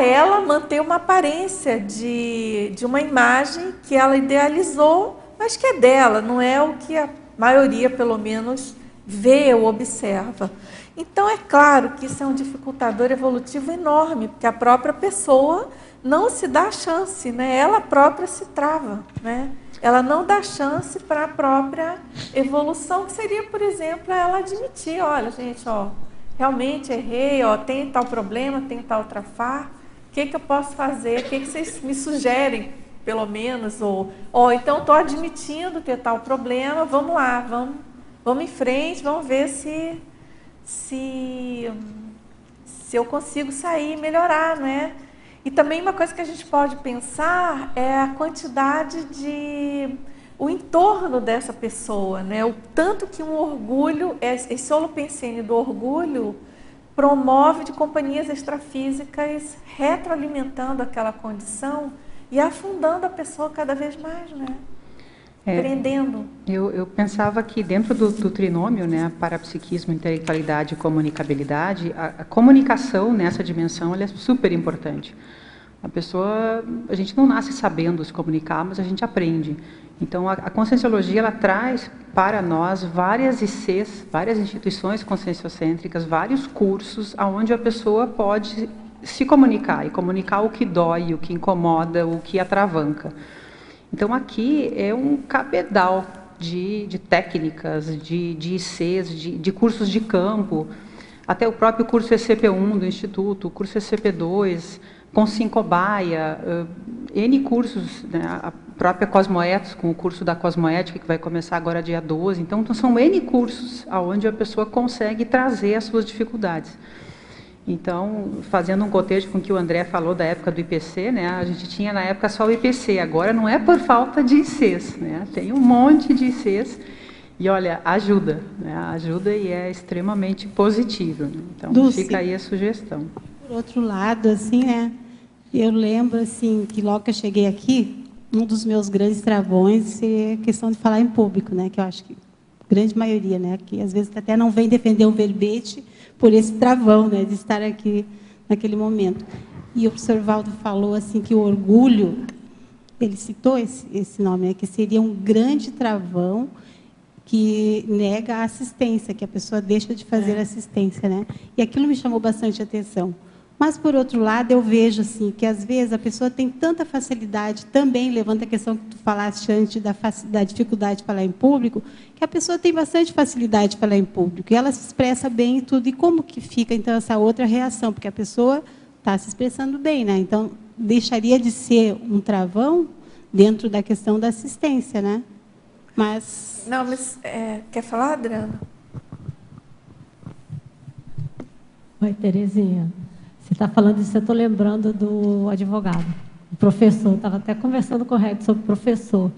ela manter uma aparência de uma imagem que ela idealizou, mas que é dela, não é o que a maioria, pelo menos, vê ou observa. Então, é claro que isso é um dificultador evolutivo enorme, porque a própria pessoa não se dá chance, né? Ela própria se trava, né? Ela não dá chance para a própria evolução, que seria, por exemplo, ela admitir, olha, gente, realmente errei, tem tal problema, tem tal trafar, o que eu posso fazer? O que vocês me sugerem, pelo menos? Ou então estou admitindo ter tal problema, vamos lá, vamos em frente, vamos ver se eu consigo sair e melhorar, né? E também uma coisa que a gente pode pensar é a quantidade o entorno dessa pessoa, né? O tanto que um orgulho, esse holopensene do orgulho, promove de companhias extrafísicas retroalimentando aquela condição e afundando a pessoa cada vez mais, né? Prendendo.
Eu pensava que dentro do trinômio, né, parapsiquismo, intelectualidade e comunicabilidade, a comunicação nessa dimensão ela é super importante. A gente não nasce sabendo se comunicar, mas a gente aprende. Então, a conscienciologia ela traz para nós várias ICs, várias instituições conscienciocêntricas, vários cursos onde a pessoa pode se comunicar e comunicar o que dói, o que incomoda, o que atravanca. Então, aqui é um cabedal de técnicas, de ICs, de cursos de campo, até o próprio curso ECP1 do Instituto, o curso ECP2, com Sincobaia, N cursos, né, a própria Cosmoethos, com o curso da Cosmoética, que vai começar agora dia 12. Então, são N cursos onde a pessoa consegue trazer as suas dificuldades. Então, fazendo um cotejo com o que o André falou da época do IPC, né, a gente tinha na época só o IPC, agora não é por falta de ICs, né, tem um monte de ICs, e olha, ajuda, né, ajuda e é extremamente positivo. Né? Então,
Dulce,
fica aí a sugestão.
Por outro lado, assim, né, eu lembro assim, que logo que eu cheguei aqui, um dos meus grandes travões é a questão de falar em público, né, que eu acho que a grande maioria, né, que às vezes até não vem defender um verbete por esse travão, né, de estar aqui naquele momento. E o professor Valdo falou assim que o orgulho, ele citou esse nome, né, que seria um grande travão que nega a assistência, que a pessoa deixa de fazer assistência, né? E aquilo me chamou bastante atenção. Mas, por outro lado, eu vejo assim, que, às vezes, a pessoa tem tanta facilidade, também levanta a questão que tu falaste antes da dificuldade de falar em público, que a pessoa tem bastante facilidade de falar em público, e ela se expressa bem e tudo. E como que fica, então, essa outra reação? Porque a pessoa está se expressando bem, né? Então, deixaria de ser um travão dentro da questão da assistência, né? Mas...
Não, mas quer falar, Adriana?
Oi, Terezinha. Você está falando isso, eu estou lembrando do advogado. o professor, estava até conversando com o Red sobre o professor,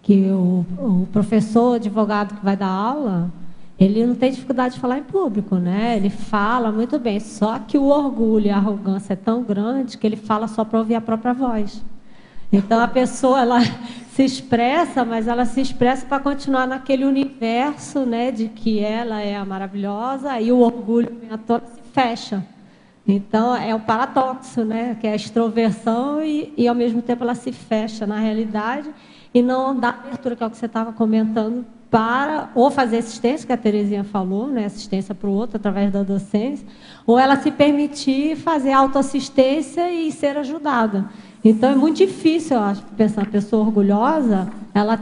que o professor, advogado que vai dar aula, ele não tem dificuldade de falar em público, né? Ele fala muito bem, só que o orgulho e a arrogância é tão grande que ele fala só para ouvir a própria voz. Então, a pessoa, ela se expressa, mas ela se expressa para continuar naquele universo, né, de que ela é a maravilhosa, e o orgulho vem à tona, se fecha. Então, é o paradoxo, né, que é a extroversão e, ao mesmo tempo, ela se fecha na realidade e não dá abertura, que é o que você estava comentando, para ou fazer assistência, que a Terezinha falou, né, assistência para o outro através da docência, ou ela se permitir fazer autoassistência e ser ajudada. Então, é muito difícil, eu acho, pensar uma pessoa orgulhosa, ela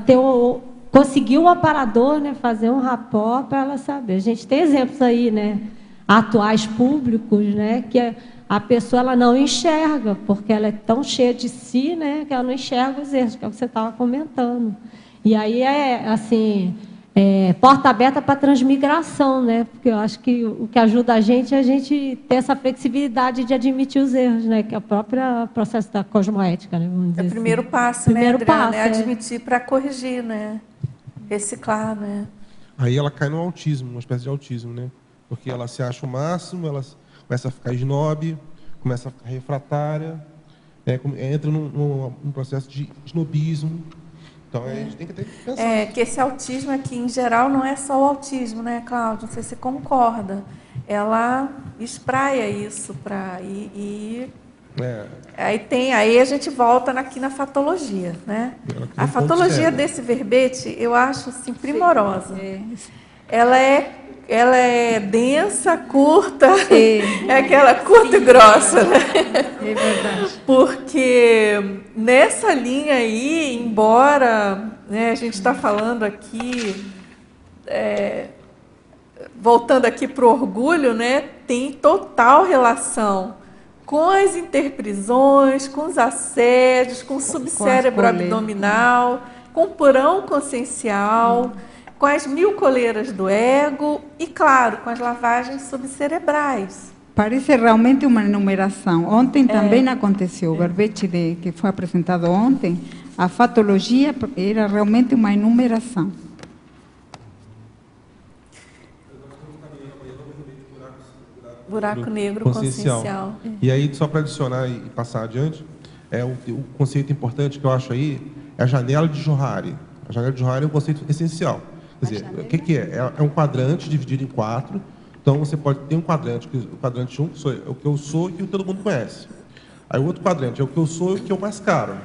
conseguir um aparador, né, fazer um rapport para ela saber. A gente tem exemplos aí, né, atuais públicos, né, que a pessoa ela não enxerga, porque ela é tão cheia de si, né, que ela não enxerga os erros, que é o que você estava comentando. E aí assim, porta aberta para transmigração, né, porque eu acho que o que ajuda a gente é a gente ter essa flexibilidade de admitir os erros, né, que é o próprio processo da cosmoética, né, vamos dizer
É o primeiro
assim.
passo,
Primeiro
né, Adriana?
passo,
É admitir para corrigir, né? Reciclar, né?
Aí ela cai no autismo, uma espécie de autismo, né? Porque ela se acha o máximo, ela começa a ficar snob, começa a ficar refratária, entra num processo de snobismo. Então, a gente tem que pensar.
Que esse autismo aqui, em geral, não é só o autismo, né, Cláudio? Não sei se você concorda. Ela espraia isso para aí a gente volta aqui na fatologia, né? A fatologia desse verbete eu acho assim primorosa. Ela é densa, curta, é aquela curta e grossa, né?
É verdade.
Porque nessa linha aí, embora, né, a gente está falando aqui, voltando aqui para o orgulho, né, tem total relação com as interprisões, com os assédios, com o subcérebro abdominal, com o porão consciencial, com as 1000 coleiras do ego e, claro, com as lavagens subcerebrais.
Parece realmente uma enumeração. Ontem também aconteceu, o verbete que foi apresentado ontem, a fatologia era realmente uma enumeração.
Buraco negro consciencial.
E aí, só para adicionar e passar adiante, o conceito importante que eu acho aí é a janela de Johari. A janela de Johari é um conceito essencial. Quer dizer, o que é? É um quadrante dividido em 4. Então, você pode ter um quadrante, o quadrante 1, que é o que eu sou e que todo mundo conhece. Aí, o outro quadrante é o que eu sou e o que eu mascaro.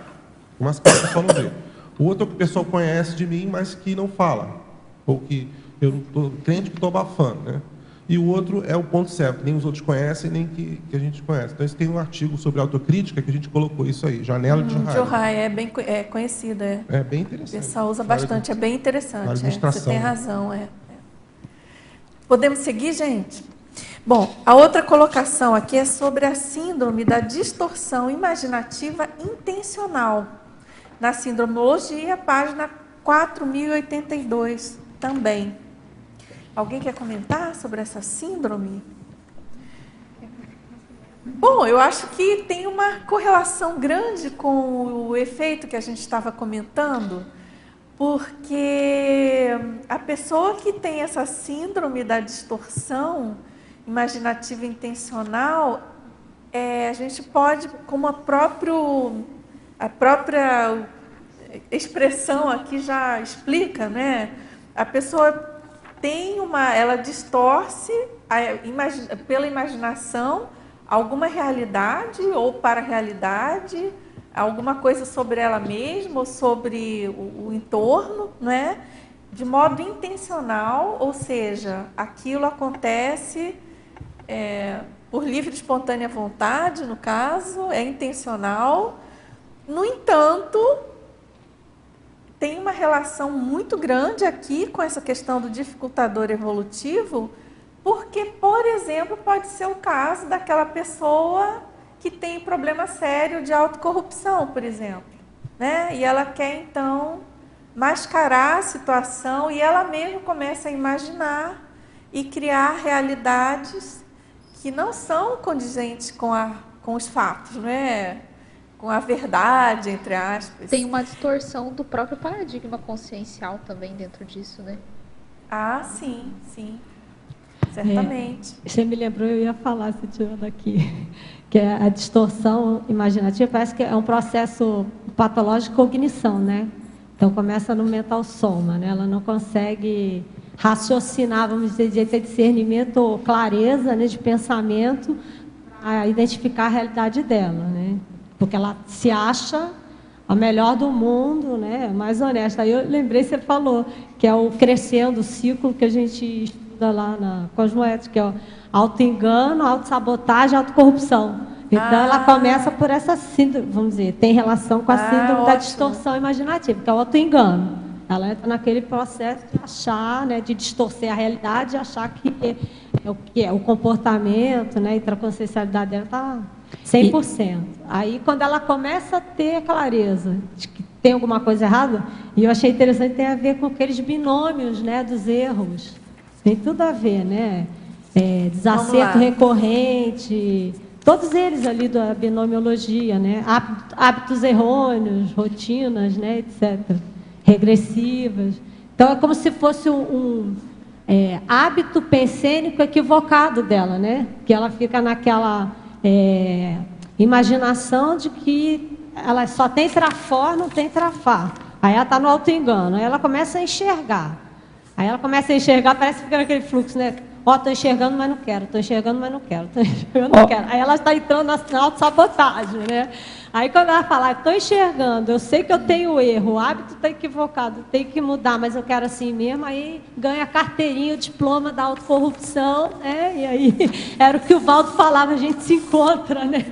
O mascaro o pessoal não vê. O outro é o que o pessoal conhece de mim, mas que não fala. Ou que eu não estou crente que estou abafando, né? E o outro é o ponto certo, que nem os outros conhecem, nem que a gente conhece. Então, tem um artigo sobre autocrítica que a gente colocou isso aí, janela de Johari.
Johari é bem conhecida.
É bem interessante.
O pessoal usa bastante, é bem interessante. Você tem razão. Podemos seguir, gente? Bom, a outra colocação aqui é sobre a síndrome da distorção imaginativa intencional. Na Sindromologia, página 4082 também. Alguém quer comentar sobre essa síndrome? Bom, eu acho que tem uma correlação grande com o efeito que a gente estava comentando, porque a pessoa que tem essa síndrome da distorção imaginativa intencional, a gente pode, como a própria expressão aqui já explica, né? A pessoa ela distorce pela imaginação alguma realidade ou para-realidade, alguma coisa sobre ela mesma ou sobre o entorno, né? De modo intencional, ou seja, aquilo acontece por livre e espontânea vontade, no caso, é intencional. No entanto, tem uma relação muito grande aqui com essa questão do dificultador evolutivo, porque, por exemplo, pode ser o caso daquela pessoa que tem problema sério de autocorrupção, por exemplo, né? E ela quer, então, mascarar a situação e ela mesma começa a imaginar e criar realidades que não são condizentes com os fatos, né? a verdade, entre aspas.
Tem uma distorção do próprio paradigma consciencial também dentro disso, né?
Ah, sim, sim. Certamente.
Você me lembrou, eu ia falar, se tirando aqui, que é a distorção imaginativa, parece que é um processo patológico de cognição, né? Então, começa no mental soma, né? Ela não consegue raciocinar, vamos dizer, ter discernimento ou clareza, né, de pensamento para identificar a realidade dela, né? Porque ela se acha a melhor do mundo, né? Mais honesta. Aí eu lembrei, você falou, que é o crescendo, o ciclo que a gente estuda lá na cosmoética, que é o auto-engano, auto-sabotagem, auto-corrupção. Então, ela começa por essa síndrome, vamos dizer, tem relação com a síndrome da distorção imaginativa, que é o auto-engano. Ela entra naquele processo de achar, né, de distorcer a realidade, achar que o comportamento, né, e a consciencialidade dela está 100%. Aí, quando ela começa a ter a clareza de que tem alguma coisa errada, e eu achei interessante, tem a ver com aqueles binômios, né, dos erros. Tem tudo a ver, né? Desacerto recorrente, todos eles ali da binomiologia, né? Hábitos errôneos, rotinas, né, etc. Regressivas. Então, é como se fosse um hábito pensênico equivocado dela, né? Que ela fica naquela imaginação de que ela só tem trafor, não tem trafar. Aí ela está no auto-engano, aí ela começa a enxergar. Aí ela começa a enxergar, parece que fica naquele fluxo, né? Ó, estou enxergando, mas não quero, estou enxergando, mas não quero, estou enxergando, não quero. Aí ela está entrando na autossabotagem, né? Aí quando ela fala, estou enxergando, eu sei que eu tenho erro, o hábito está equivocado, tem que mudar, mas eu quero assim mesmo, aí ganha a carteirinha, o diploma da autocorrupção, né? E aí era o que o Valdo falava, a gente se encontra, né?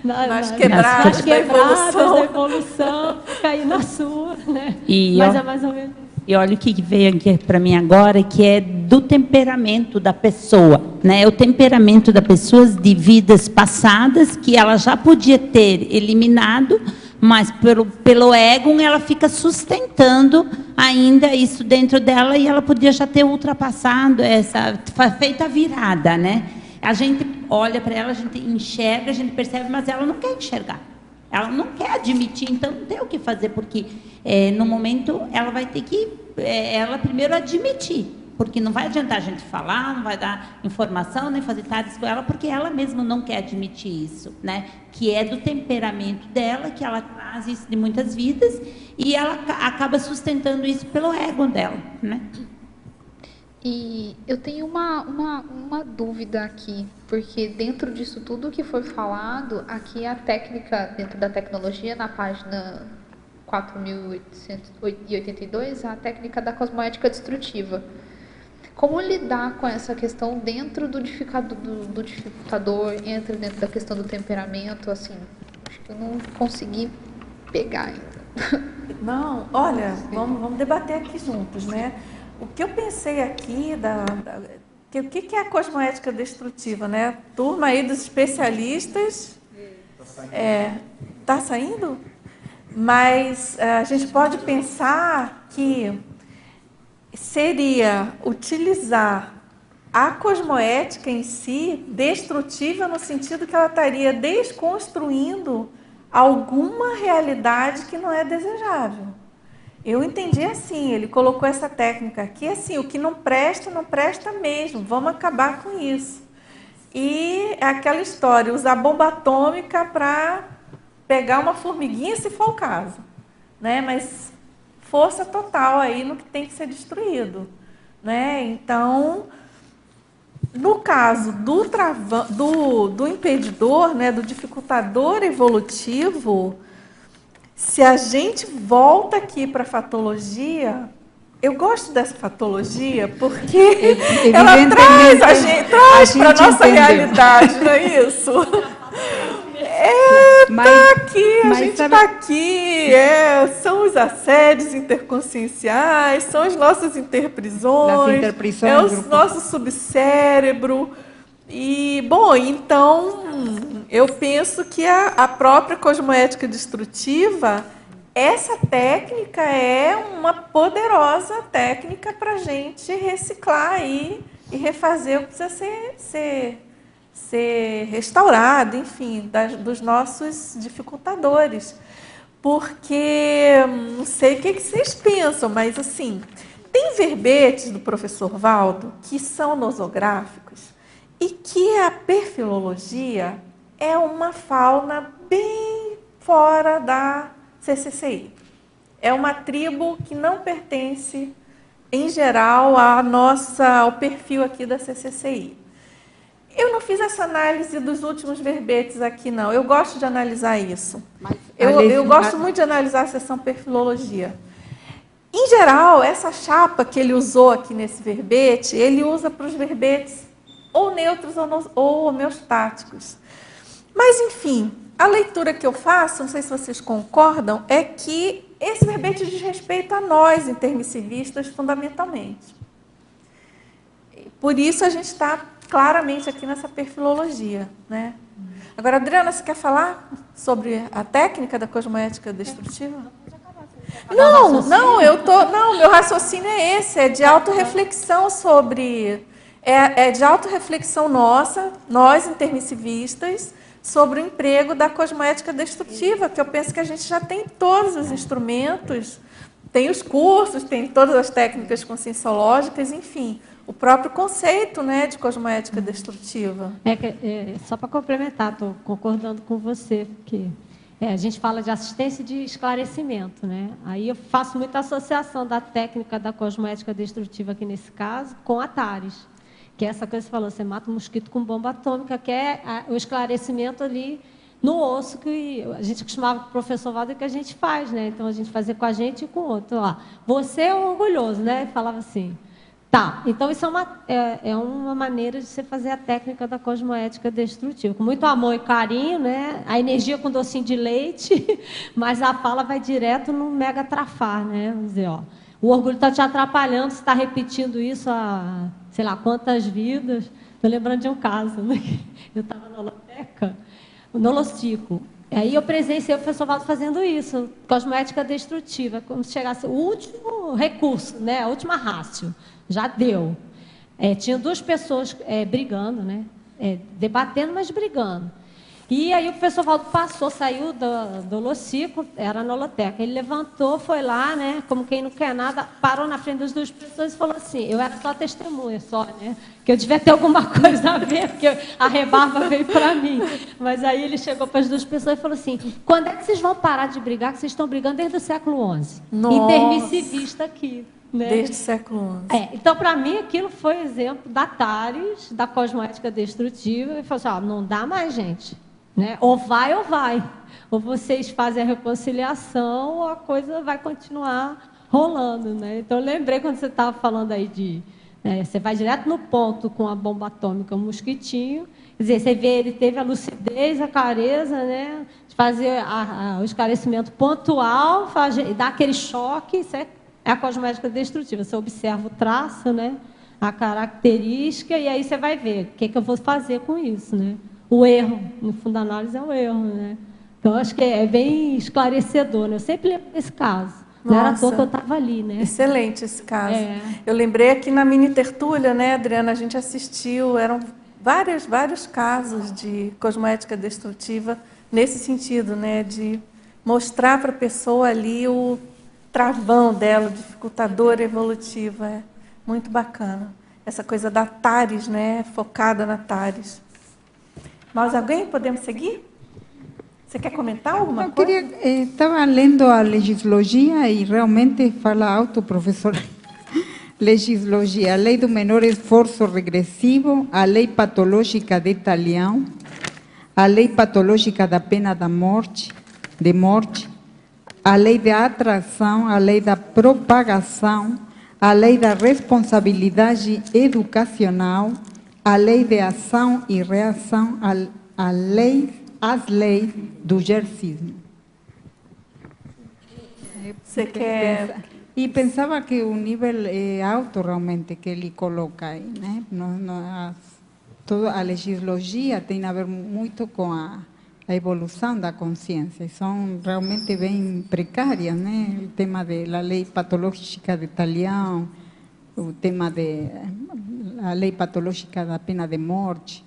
Nas quebradas da
evolução, fica aí na sua, né?
Mas
é mais ou menos.
E olha o que veio aqui para mim agora, que é do temperamento da pessoa, né? O temperamento da pessoa de vidas passadas, que ela já podia ter eliminado, mas pelo ego ela fica sustentando ainda isso dentro dela e ela podia já ter ultrapassado feito a virada, né? A gente olha para ela, a gente enxerga, a gente percebe, mas ela não quer enxergar. Ela não quer admitir, então não tem o que fazer, porque no momento ela vai ter que ela primeiro admitir, porque não vai adiantar a gente falar, não vai dar informação, nem fazer tardes com ela, porque ela mesma não quer admitir isso, né? Que é do temperamento dela, que ela traz isso de muitas vidas, e ela acaba sustentando isso pelo ego dela, né?
E eu tenho uma dúvida aqui, porque dentro disso tudo que foi falado, aqui a técnica, dentro da tecnologia, na página 4.882, a técnica da cosmoética destrutiva. Como lidar com essa questão dentro do dificultador, entra dentro da questão do temperamento, assim, acho que eu não consegui pegar ainda.
Não, olha, vamos debater aqui juntos, né? O que eu pensei aqui, o que é a cosmoética destrutiva, né? Turma aí dos especialistas. Tá saindo? Mas a gente pode pensar que seria utilizar a cosmoética em si destrutiva no sentido que ela estaria desconstruindo alguma realidade que não é desejável. Eu entendi assim, ele colocou essa técnica aqui, assim, o que não presta, não presta mesmo, vamos acabar com isso. E é aquela história, usar bomba atômica para pegar uma formiguinha, se for o caso, né? Mas força total aí no que tem que ser destruído, né? Então, no caso do impedidor, né, do dificultador evolutivo, se a gente volta aqui para a fatologia, eu gosto dessa fatologia porque ela traz para a nossa realidade, não é isso? A gente está aqui, são os assédios interconscienciais, são as nossas interprisões, é o nosso subcérebro. E, bom, então, eu penso que a própria cosmoética destrutiva, essa técnica é uma poderosa técnica para a gente reciclar aí e refazer o que precisa ser ser restaurado, enfim, dos nossos dificultadores. Porque, não sei o que vocês pensam, mas assim, tem verbetes do professor Valdo que são nosográficos e que a perfilologia é uma fauna bem fora da CCCI. É uma tribo que não pertence, em geral, ao perfil aqui da CCCI. Eu não fiz essa análise dos últimos verbetes aqui, não. Eu gosto de analisar isso. Eu gosto muito de analisar a seção perfilologia. Em geral, essa chapa que ele usou aqui nesse verbete, ele usa para os verbetes ou neutros ou homeostáticos. Mas, enfim, a leitura que eu faço, não sei se vocês concordam, é que esse verbete diz respeito a nós, intermissivistas, fundamentalmente. Por isso, a gente está claramente aqui nessa perfilologia, né? Agora, Adriana, você quer falar sobre a técnica da cosmoética destrutiva? Não, meu raciocínio é esse, é de autorreflexão sobre... É de autorreflexão nossa, nós intermissivistas, sobre o emprego da cosmoética destrutiva, que eu penso que a gente já tem todos os instrumentos, tem os cursos, tem todas as técnicas conscienciológicas, enfim, o próprio conceito, né, de cosmoética destrutiva.
Só para complementar, estou concordando com você, porque a gente fala de assistência e de esclarecimento, né? Aí eu faço muita associação da técnica da cosmoética destrutiva, aqui nesse caso, com a TARES, que é essa coisa que você falou, você mata um mosquito com bomba atômica, que é o esclarecimento ali no osso, que a gente costumava com o professor Valdo, que a gente faz, né? Então, a gente fazia com a gente e com o outro. Ó, você é orgulhoso, né? Falava assim. Tá, então isso é uma maneira de você fazer a técnica da cosmoética destrutiva. Com muito amor e carinho, né? A energia com docinho de leite, mas a fala vai direto no mega trafar, né? Vamos dizer, ó, o orgulho está te atrapalhando, você está repetindo isso há, sei lá, quantas vidas. Estou lembrando de um caso, né? Eu estava na holoteca, no Holocico. Aí eu presenciei o professor Valdo fazendo isso, cosmoética destrutiva, como se chegasse o último recurso, né? A última rácio. Já deu. Tinha duas pessoas brigando, né? Debatendo, mas brigando. E aí o professor Valdo passou, saiu do Holocico, era na holoteca. Ele levantou, foi lá, né? Como quem não quer nada, parou na frente das duas pessoas e falou assim, eu era só testemunha, só, né? Que eu devia ter alguma coisa a ver, porque a rebarba veio para mim. Mas aí ele chegou para as duas pessoas e falou assim, quando é que vocês vão parar de brigar, que vocês estão brigando desde o século XI?
Nossa.
Intermissivista aqui. Né?
Desde o século XI.
Então, para mim, aquilo foi exemplo da TARES, da cosmoética destrutiva, e falou assim, não dá mais, gente. Né? Ou vai ou vai. Ou vocês fazem a reconciliação, ou a coisa vai continuar rolando. Né? Então, eu lembrei quando você estava falando aí de... você vai direto no ponto com a bomba atômica, o mosquitinho. Quer dizer, você vê, ele teve a lucidez, a clareza, né? De fazer o esclarecimento pontual, dar aquele choque, isso é a cosmoética destrutiva. Você observa o traço, né? A característica, e aí você vai ver o que eu vou fazer com isso. Né? O erro, no fundo da análise, é o erro. Né? Então, acho que é bem esclarecedor. Né? Eu sempre lembro desse caso. Não era à toa que eu estava ali. Né?
Excelente esse caso. Eu lembrei aqui na mini tertúlia, né, Adriana, a gente assistiu, eram vários casos de cosmoética destrutiva nesse sentido, né, de mostrar para a pessoa ali o travão dela, dificultadora evolutiva. É muito bacana. Essa coisa da TARES, né? Focada na TARES. Mais alguém? Podemos seguir? Você quer comentar alguma coisa?
Estava lendo a legislação e realmente fala alto, professora. Legislação, a lei do menor esforço regressivo, a lei patológica de Talião, a lei patológica da pena de morte, a lei da atração, a lei da propagação, a lei da responsabilidade educacional, a lei de ação e reação, as leis do exercício.
Você quer...
E pensava que o nível é alto realmente que ele coloca aí, né? Toda a legislação tem a ver muito com a evolução da consciência, são realmente bem precárias, né? O tema da lei patológica de Talião, o tema da lei patológica da pena de morte.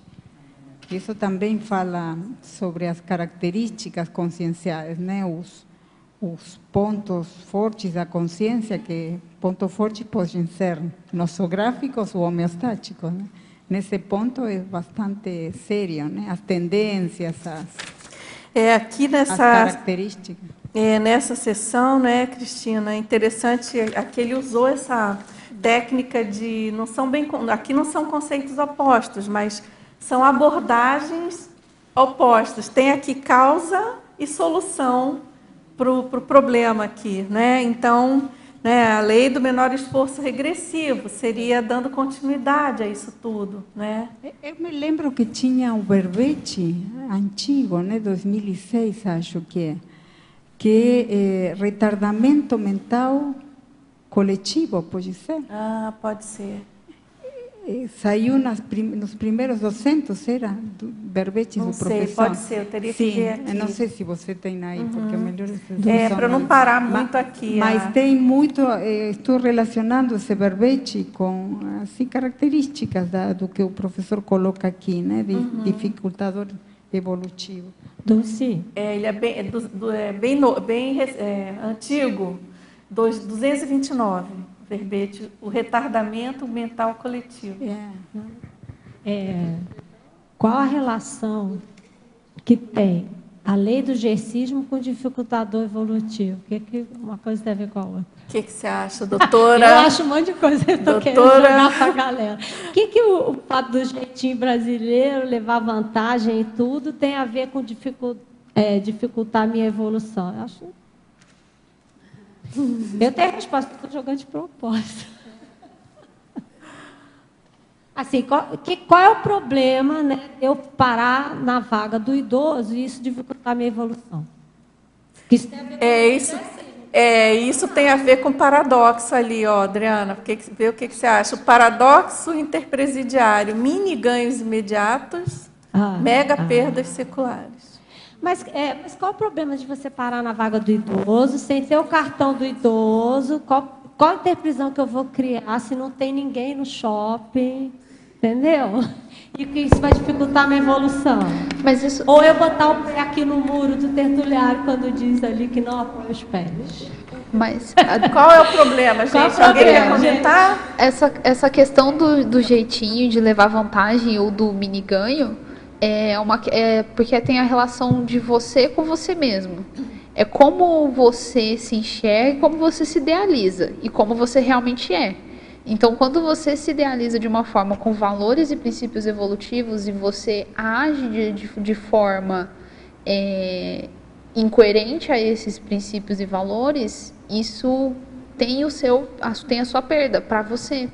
Isso também fala sobre as características conscienciais, né? Os pontos fortes da consciência, que pontos fortes podem ser nosográficos ou homeostáticos, né? Nesse ponto é bastante sério, né? As tendências,
Aqui
as características.
Nessa sessão, né, Cristina, é interessante que ele usou essa técnica de... aqui não são conceitos opostos, mas são abordagens opostas. Tem aqui causa e solução para o problema aqui, né? Então, né, a lei do menor esforço regressivo seria dando continuidade a isso tudo, né?
Eu me lembro que tinha um verbete antigo, né, 2006, acho que é retardamento mental coletivo, pode ser?
Pode ser.
Saiu nos primeiros 200, era verbetes do professor.
Não sei, pode ser, eu teria que ver aqui.
Não sei se você tem aí, porque é melhor...
para não parar muito aqui.
Mas tem muito, estou relacionando esse verbete com assim, características do que o professor coloca aqui, né, de dificultador evolutivo.
Dulce?
Ele é bem antigo, 229. Verbete, o retardamento mental coletivo.
Qual a relação que tem a lei do gercismo com o dificultador evolutivo? O que uma coisa tem a ver com a outra?
O que você acha, doutora?
Eu acho um monte de coisa que eu estou querendo jogar para a galera. O que o fato do jeitinho brasileiro levar vantagem e tudo tem a ver com dificultar a minha evolução? Eu acho... Eu tenho a resposta, estou jogando de propósito. Assim, qual é o problema, né, eu parar na vaga do idoso e isso dificultar a minha evolução?
Isso tem a ver com paradoxo ali, Adriana. Vê o que você acha. O paradoxo interpresidiário, mini ganhos imediatos, mega perdas seculares.
Mas qual o problema de você parar na vaga do idoso, sem ter o cartão do idoso? Qual a interprisão que eu vou criar se não tem ninguém no shopping? Entendeu? E que isso vai dificultar a minha evolução. Ou eu botar o pé aqui no muro do tertuliário quando diz ali que não apoia os pés.
Mas
qual é o problema, gente? Alguém quer comentar?
Essa questão do jeitinho de levar vantagem ou do mini ganho porque tem a relação de você com você mesmo. É como você se enxerga e como você se idealiza e como você realmente é. Então, quando você se idealiza de uma forma com valores e princípios evolutivos e você age de forma incoerente a esses princípios e valores, isso tem a sua perda para você.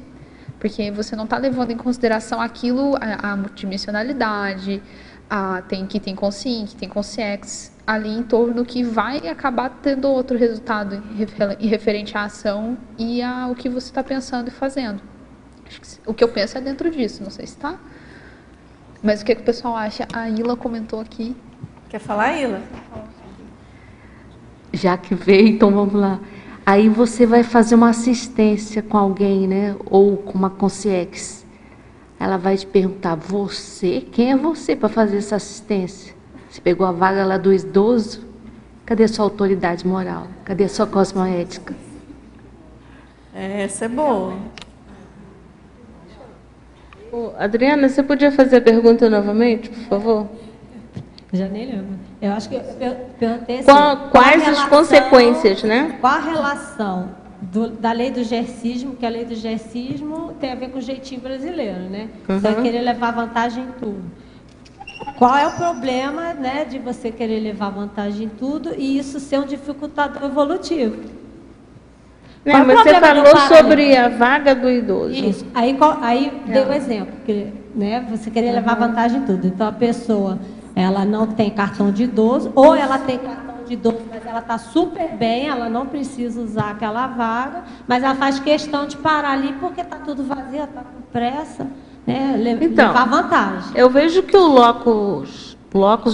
Porque você não está levando em consideração aquilo, a multidimensionalidade, que tem consciência, que tem consciex, ali em torno que vai acabar tendo outro resultado em referente à ação e ao que você está pensando e fazendo. O que eu penso é dentro disso, não sei se está. Mas o que o pessoal acha? A Ila comentou aqui.
Quer falar, Ila?
Já que veio, então vamos lá. Aí você vai fazer uma assistência com alguém, né? Ou com uma consciex. Ela vai te perguntar, quem é você para fazer essa assistência? Você pegou a vaga lá do idoso? Cadê a sua autoridade moral? Cadê a sua cosmoética?
Essa é boa.
Adriana, você podia fazer a pergunta novamente, por favor?
Já nem lembro. Eu acho que eu perguntei assim,
quais as consequências, né?
Qual a relação da lei do gercismo, que a lei do gercismo tem a ver com o jeitinho brasileiro, né? Então, querer levar vantagem em tudo. Qual é o problema, né, de você querer levar vantagem em tudo e isso ser um dificultador evolutivo?
Mas você falou sobre a vaga do idoso.
Isso. Aí deu um exemplo, que, né, você querer levar vantagem em tudo. Então, a pessoa... ela não tem cartão de idoso, ou ela tem cartão de idoso, mas ela está super bem, ela não precisa usar aquela vaga, mas ela faz questão de parar ali porque está tudo vazio, está com pressa, né? Levar vantagem.
Eu vejo que o locus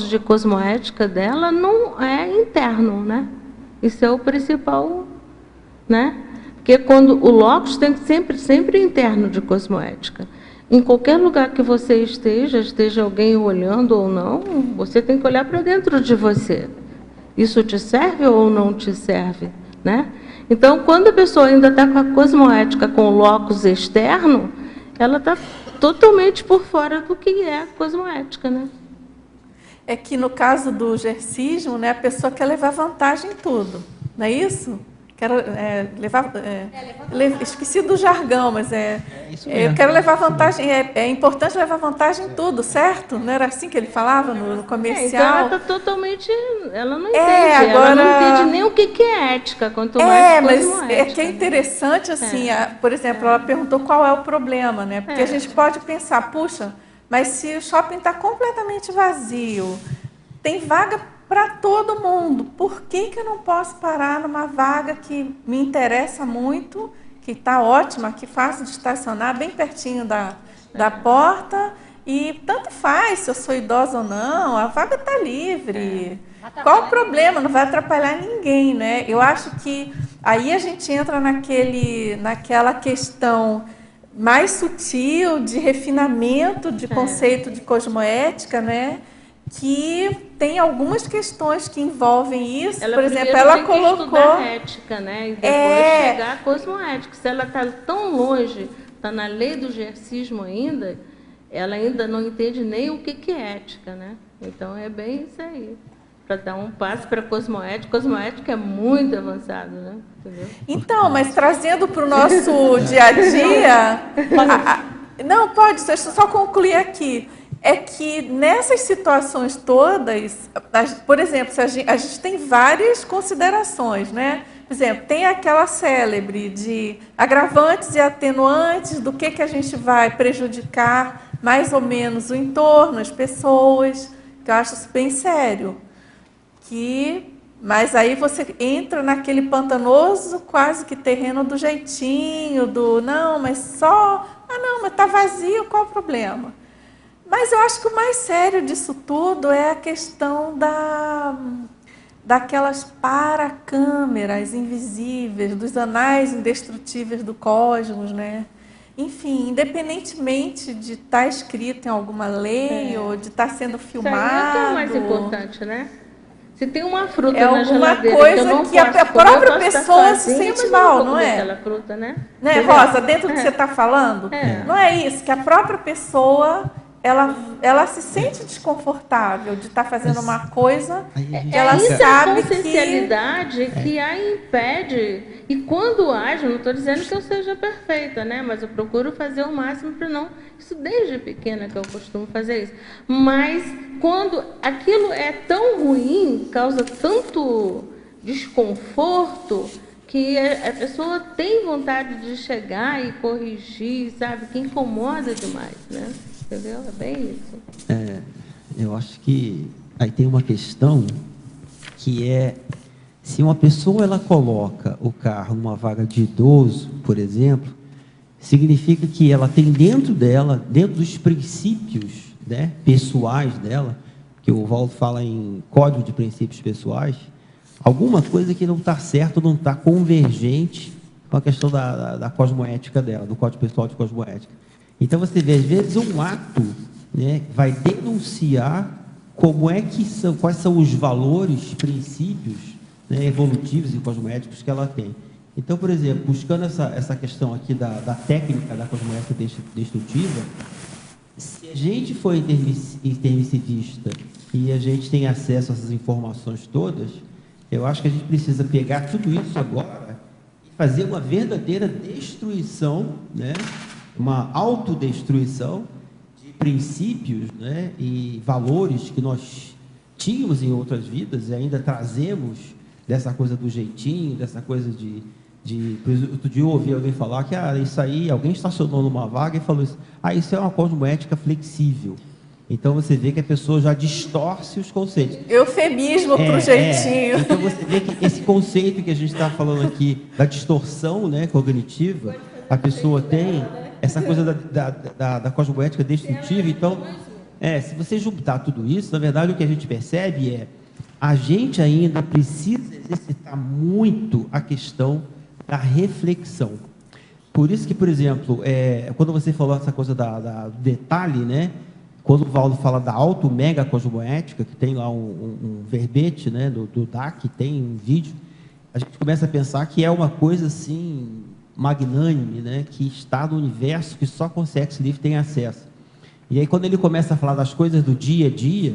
de cosmoética dela não é interno, né? Isso é o principal, né? Porque quando o locus tem que sempre interno de cosmoética. Em qualquer lugar que você esteja alguém olhando ou não, você tem que olhar para dentro de você. Isso te serve ou não te serve, né? Então, quando a pessoa ainda está com a cosmoética com o locus externo, ela está totalmente por fora do que é a cosmoética, né?
É que no caso do gercismo, né, a pessoa quer levar vantagem em tudo, não é isso? Esqueci do jargão, mas eu quero levar vantagem. É importante levar vantagem em tudo, certo? Não era assim que ele falava no comercial?
Então ela está totalmente. Ela não entende. Ela não entende nem o que é ética, quanto mais
mas é que é interessante, assim, por exemplo, ela perguntou qual é o problema, né? Porque a gente pode pensar, puxa, mas se o shopping está completamente vazio, tem vaga para todo mundo. Por que eu não posso parar numa vaga que me interessa muito, que está ótima, que fácil de estacionar, bem pertinho da porta, e tanto faz se eu sou idosa ou não, a vaga está livre. Qual o problema? Não vai atrapalhar ninguém, né? Eu acho que aí a gente entra naquela questão mais sutil de refinamento de conceito de cosmoética, né? Que tem algumas questões que envolvem isso. Por exemplo, ela colocou
que estudar ética, né? E depois chegar à cosmoética. Se ela está tão longe, está na lei do gercismo ainda, ela ainda não entende nem o que é ética, né? Então é bem isso aí. Para dar um passo para a cosmoética. Cosmoética é muito avançado, né? Entendeu?
Então, mas trazendo para o nosso dia a dia. Não, pode, deixa eu só concluir aqui. É que nessas situações todas, por exemplo, a gente tem várias considerações, né? Por exemplo, tem aquela célebre de agravantes e atenuantes do que a gente vai prejudicar mais ou menos o entorno, as pessoas, que eu acho isso bem sério. Mas aí você entra naquele pantanoso quase que terreno do jeitinho, não, mas está vazio, qual o problema? Mas eu acho que o mais sério disso tudo é a questão daquelas paracâmeras invisíveis, dos anais indestrutíveis do cosmos, né? Enfim, independentemente de estar escrito em alguma lei ou de estar sendo filmado.
Isso aí é que é o mais importante, né? Se tem uma fruta
na
geladeira
coisa que a própria pessoa se sente mal, não é?
Aquela fruta, né?
Rosa, dentro do que você está falando, não é isso, que a própria pessoa ela se sente desconfortável de estar fazendo uma coisa que ela sabe
que... consciencialidade que a impede. E quando age, não estou dizendo que eu seja perfeita, né? Mas eu procuro fazer o máximo para não... Isso desde pequena que eu costumo fazer isso. Mas quando aquilo é tão ruim, causa tanto desconforto, que a pessoa tem vontade de chegar e corrigir, sabe? Que incomoda demais, né? Entendeu? É bem isso.
Eu acho que aí tem uma questão que é, se uma pessoa ela coloca o carro numa vaga de idoso, por exemplo, significa que ela tem dentro dela, dentro dos princípios, né, pessoais dela, que o Valdo fala em código de princípios pessoais, alguma coisa que não está certo, não está convergente com a questão da cosmoética dela, do código pessoal de cosmoética. Então, você vê, às vezes, um ato, né, vai denunciar quais são os valores, princípios, né, evolutivos e cosmoéticos que ela tem. Então, por exemplo, buscando essa questão aqui da técnica da cosmoética destrutiva, se a gente for intermissivista e a gente tem acesso a essas informações todas, eu acho que a gente precisa pegar tudo isso agora e fazer uma verdadeira destruição, né, uma autodestruição de princípios, né, e valores que nós tínhamos em outras vidas e ainda trazemos dessa coisa do jeitinho, dessa coisa outro dia eu ouvi alguém falar que isso aí, alguém estacionou numa vaga e falou isso, isso é uma cosmoética flexível. Então você vê que a pessoa já distorce os conceitos.
Eufemismo para o jeitinho.
Então você vê que esse conceito que a gente está falando aqui, da distorção, né, cognitiva, a pessoa tem essa coisa da cosmoética destrutiva. Então, se você juntar tudo isso, na verdade o que a gente percebe é a gente ainda precisa exercitar muito a questão da reflexão. por isso que, por exemplo, quando você falou essa coisa do detalhe, né? Quando o Valdo fala da auto-mega cosmoética, que tem lá um verbete, né, do DAC, tem um vídeo, a gente começa a pensar que é uma coisa assim magnânime, né, que está no universo que só Consciência Livre tem acesso. E aí, quando ele começa a falar das coisas do dia a dia,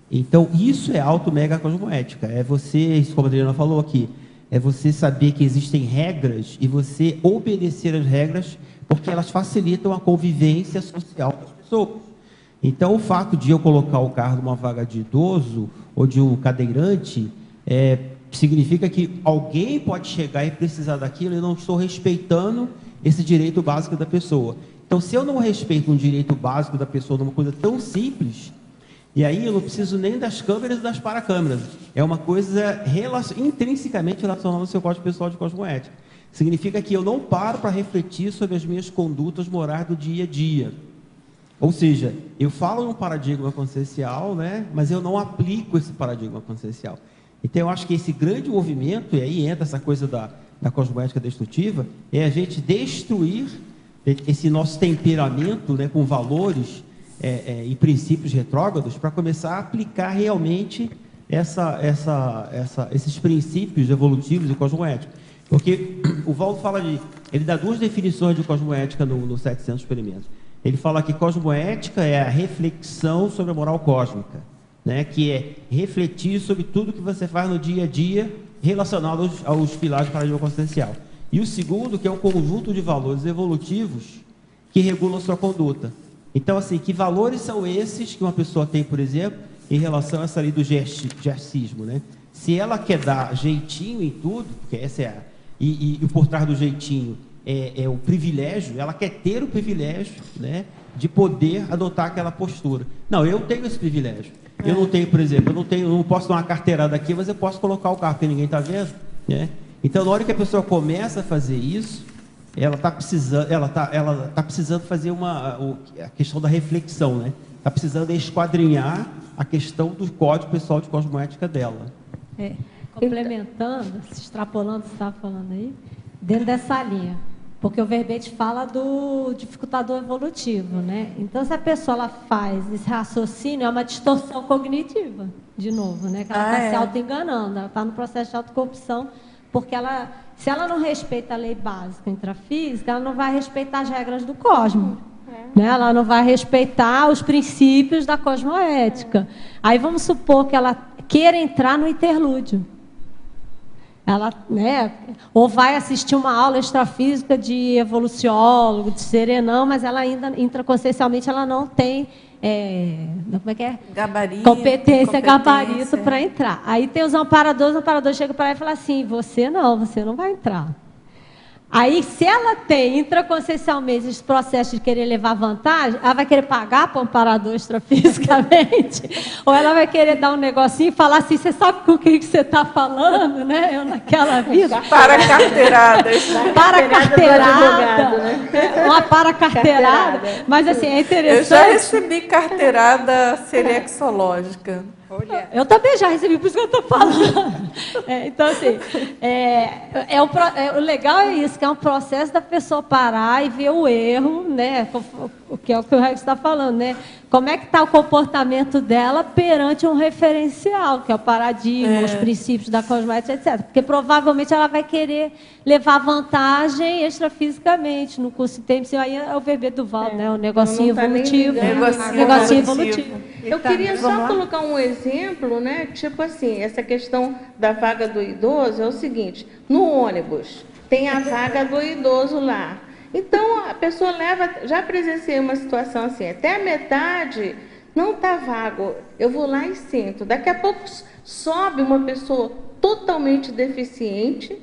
então isso é auto-mega cosmoética. É você, como a Adriana falou aqui, é você saber que existem regras e você obedecer as regras, porque elas facilitam a convivência social das pessoas. Então, o fato de eu colocar o carro numa vaga de idoso ou de um cadeirante significa que alguém pode chegar e precisar daquilo e eu não estou respeitando esse direito básico da pessoa. Então, se eu não respeito um direito básico da pessoa numa coisa tão simples, e aí eu não preciso nem das câmeras e das paracâmeras, é uma coisa intrinsecamente relacionada ao seu código pessoal de cosmoética. Significa que eu não paro para refletir sobre as minhas condutas morais do dia a dia. Ou seja, eu falo em um paradigma consciencial, né, mas eu não aplico esse paradigma consciencial. Então, eu acho que esse grande movimento, e aí entra essa coisa da cosmoética destrutiva, é a gente destruir esse nosso temperamento, né, com valores e princípios retrógrados, para começar a aplicar realmente esses princípios evolutivos e cosmoéticos. Porque o Valdo fala ele dá duas definições de cosmoética no 700 Experimentos. Ele fala que cosmoética é a reflexão sobre a moral cósmica, né? Que é refletir sobre tudo que você faz no dia a dia relacionado aos pilares do paradigma consciencial. E o segundo, que é um conjunto de valores evolutivos que regulam a sua conduta. Então, assim, que valores são esses que uma pessoa tem, por exemplo, em relação a essa lei do gersismo, né? Se ela quer dar jeitinho em tudo, porque essa é e por trás do jeitinho é o privilégio, ela quer ter o privilégio, né, de poder adotar aquela postura. Não, eu tenho esse privilégio. Eu não tenho, por exemplo, eu não posso dar uma carteirada aqui, mas eu posso colocar o carro, porque ninguém está vendo, né? Então, na hora que a pessoa começa a fazer isso, ela está precisando fazer a questão da reflexão, né? Está precisando esquadrinhar a questão do código pessoal de cosmoética dela.
Complementando, extrapolando o que você estava falando aí, dentro dessa linha, porque o verbete fala do dificultador evolutivo, né? Então, se a pessoa ela faz esse raciocínio, é uma distorção cognitiva, de novo, né? Que ela está se auto-enganando, ela está no processo de autocorrupção, porque se ela não respeita a lei básica intrafísica, ela não vai respeitar as regras do cosmos. Né? Ela não vai respeitar os princípios da cosmoética. Aí vamos supor que ela queira entrar no interlúdio. Ela, né, ou vai assistir uma aula extrafísica de evoluciólogo, de serenão, mas ela ainda, intraconsciencialmente, ela não tem como é que é? Competência, gabarito para entrar. Aí tem os amparadores, o amparador chega para ela e fala assim, você não vai entrar. Aí, se ela tem intraconsciencialmente esse processo de querer levar vantagem, ela vai querer pagar para o amparador extrafisicamente, ou ela vai querer dar um negocinho e falar assim, você sabe com o que você está falando, né? Eu naquela vida.
Para carteirada.
Para carteirada. Né? Uma para carteirada. Mas, assim, é interessante.
Eu já recebi carteirada serexológica.
Eu também já recebi, por isso que eu estou falando. Então, assim, o legal é isso, que é um processo da pessoa parar e ver o erro, né? O que é o que o Rex está falando, né? Como é que está o comportamento dela perante um referencial, que é o paradigma, os princípios da cosmoética, etc. Porque provavelmente ela vai querer levar vantagem extrafisicamente no curso tempo. Aí é o verbete do Valdo, né? O negocinho evolutivo. Negocinho evolutivo.
Eu queria só colocar um exemplo, né? Tipo assim, essa questão da vaga do idoso é o seguinte: no ônibus tem a vaga do idoso lá. Então a pessoa leva, já presenciei uma situação assim, até a metade não está vago, eu vou lá e sento. Daqui a pouco sobe uma pessoa totalmente deficiente,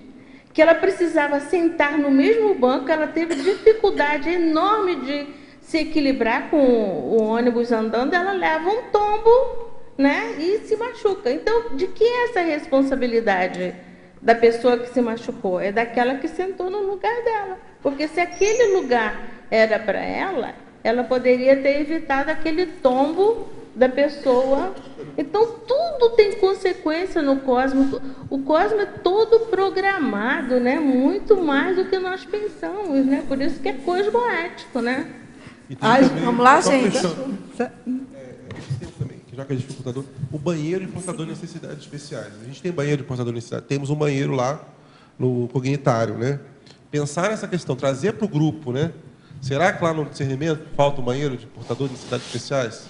que ela precisava sentar no mesmo banco, ela teve dificuldade enorme de se equilibrar com o ônibus andando, ela leva um tombo, né, e se machuca. Então, de que é essa responsabilidade da pessoa que se machucou? É daquela que sentou no lugar dela. Porque se aquele lugar era para ela, ela poderia ter evitado aquele tombo da pessoa. Então, tudo tem consequência no cosmos. O cosmos é todo programado, né? Muito mais do que nós pensamos, né? Por isso que é cosmoético, né?
Vamos lá, gente.
Já que é dificultador, o banheiro de portador de necessidades especiais. A gente tem banheiro de portador de necessidades, temos um banheiro lá no cognitário, né? Pensar nessa questão, trazer para o grupo, né? Será que lá no discernimento falta um banheiro de portador de necessidades especiais?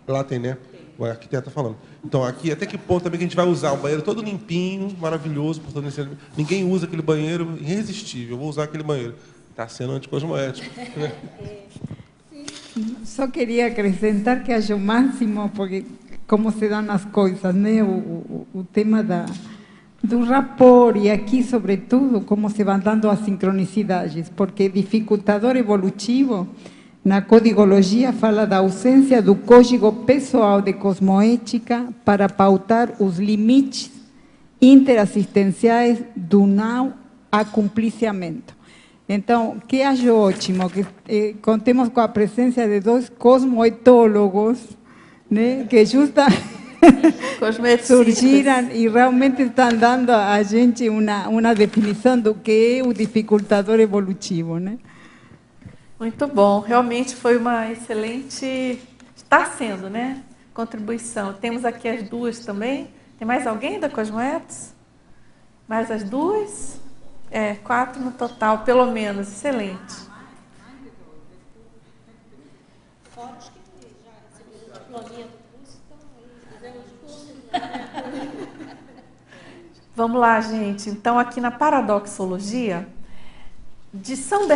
Lá tem, né? O arquiteto está falando. Então, aqui, até que ponto também que a gente vai usar um banheiro todo limpinho, maravilhoso, portador de necessidades. Ninguém usa aquele banheiro irresistível, eu vou usar aquele banheiro. Está sendo anticosmoético, né?
Só queria acrescentar que acho o máximo, porque como se dão as coisas, né? O tema do rapport, e aqui, sobretudo, como se vão dando as sincronicidades, porque dificultador evolutivo, na codigologia, fala da ausência do código pessoal de cosmoética para pautar os limites interassistenciais do não acumpliciamento. Então, que acho ótimo que contemos com a presença de dois cosmoetólogos, né, que justamente surgiram e realmente estão dando a gente uma definição do que é o dificultador evolutivo, né?
Muito bom, realmente foi uma excelente, está sendo, né, contribuição. Temos aqui as duas também. Tem mais alguém da Cosmoetos? Mais as duas? 4 no total, pelo menos. Excelente. Vamos lá, gente. Então, aqui na paradoxologia de São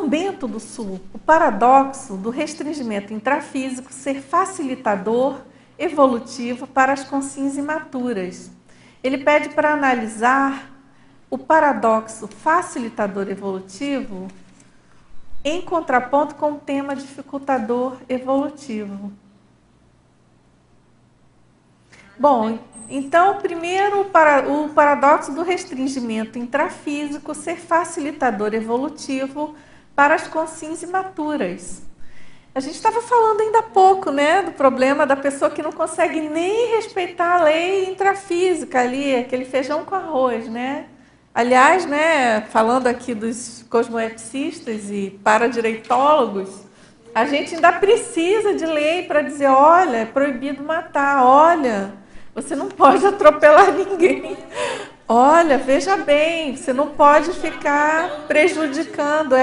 Bento do Sul, o paradoxo do restringimento intrafísico ser facilitador evolutivo para as consciências imaturas. Ele pede para analisar o paradoxo facilitador evolutivo em contraponto com o tema dificultador evolutivo. Bom, então, primeiro, o paradoxo do restringimento intrafísico ser facilitador evolutivo para as consciências imaturas. A gente estava falando ainda há pouco, né, do problema da pessoa que não consegue nem respeitar a lei intrafísica ali, aquele feijão com arroz, né? Aliás, né, falando aqui dos cosmoeticistas e paradireitólogos, a gente ainda precisa de lei para dizer, olha, é proibido matar, olha, você não pode atropelar ninguém, olha, veja bem, você não pode ficar prejudicando,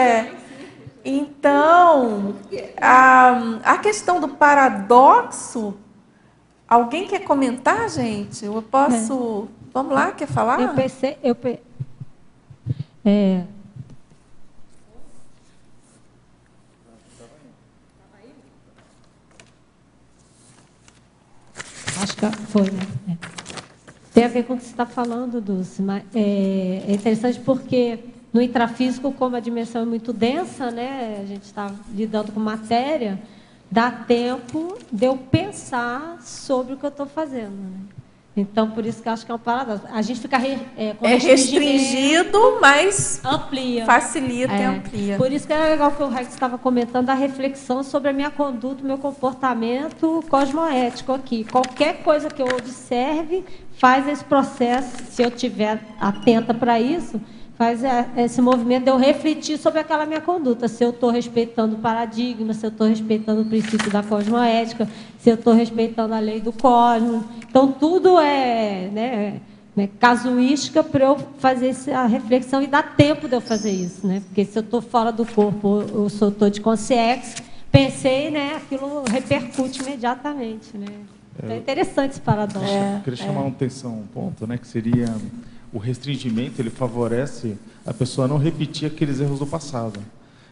Então, a questão do paradoxo, alguém quer comentar, gente? Eu posso... Vamos lá, quer falar?
Acho que foi, né? Tem a ver com o que você está falando, Dulce. É interessante porque no intrafísico, como a dimensão é muito densa, né? A gente está lidando com matéria, dá tempo de eu pensar sobre o que eu estou fazendo, né? Então, por isso que eu acho que é um paradoxo. A gente fica
restringido, mas
amplia.
Facilita e amplia.
Por isso que é legal que o Rex estava comentando a reflexão sobre a minha conduta, o meu comportamento cosmoético aqui. Qualquer coisa que eu observe faz esse processo, se eu estiver atenta para isso, faz esse movimento de eu refletir sobre aquela minha conduta, se eu estou respeitando o paradigma, se eu estou respeitando o princípio da cosmoética, se eu estou respeitando a lei do cosmos. Então, tudo é casuística para eu fazer essa reflexão e dar tempo de eu fazer isso, né? Porque se eu estou fora do corpo, eu estou de consciência, pensei, né? Aquilo repercute imediatamente, né? Então, é interessante esse paradoxo.
Eu queria chamar a atenção um ponto, né? Que seria... O restringimento, ele favorece a pessoa a não repetir aqueles erros do passado.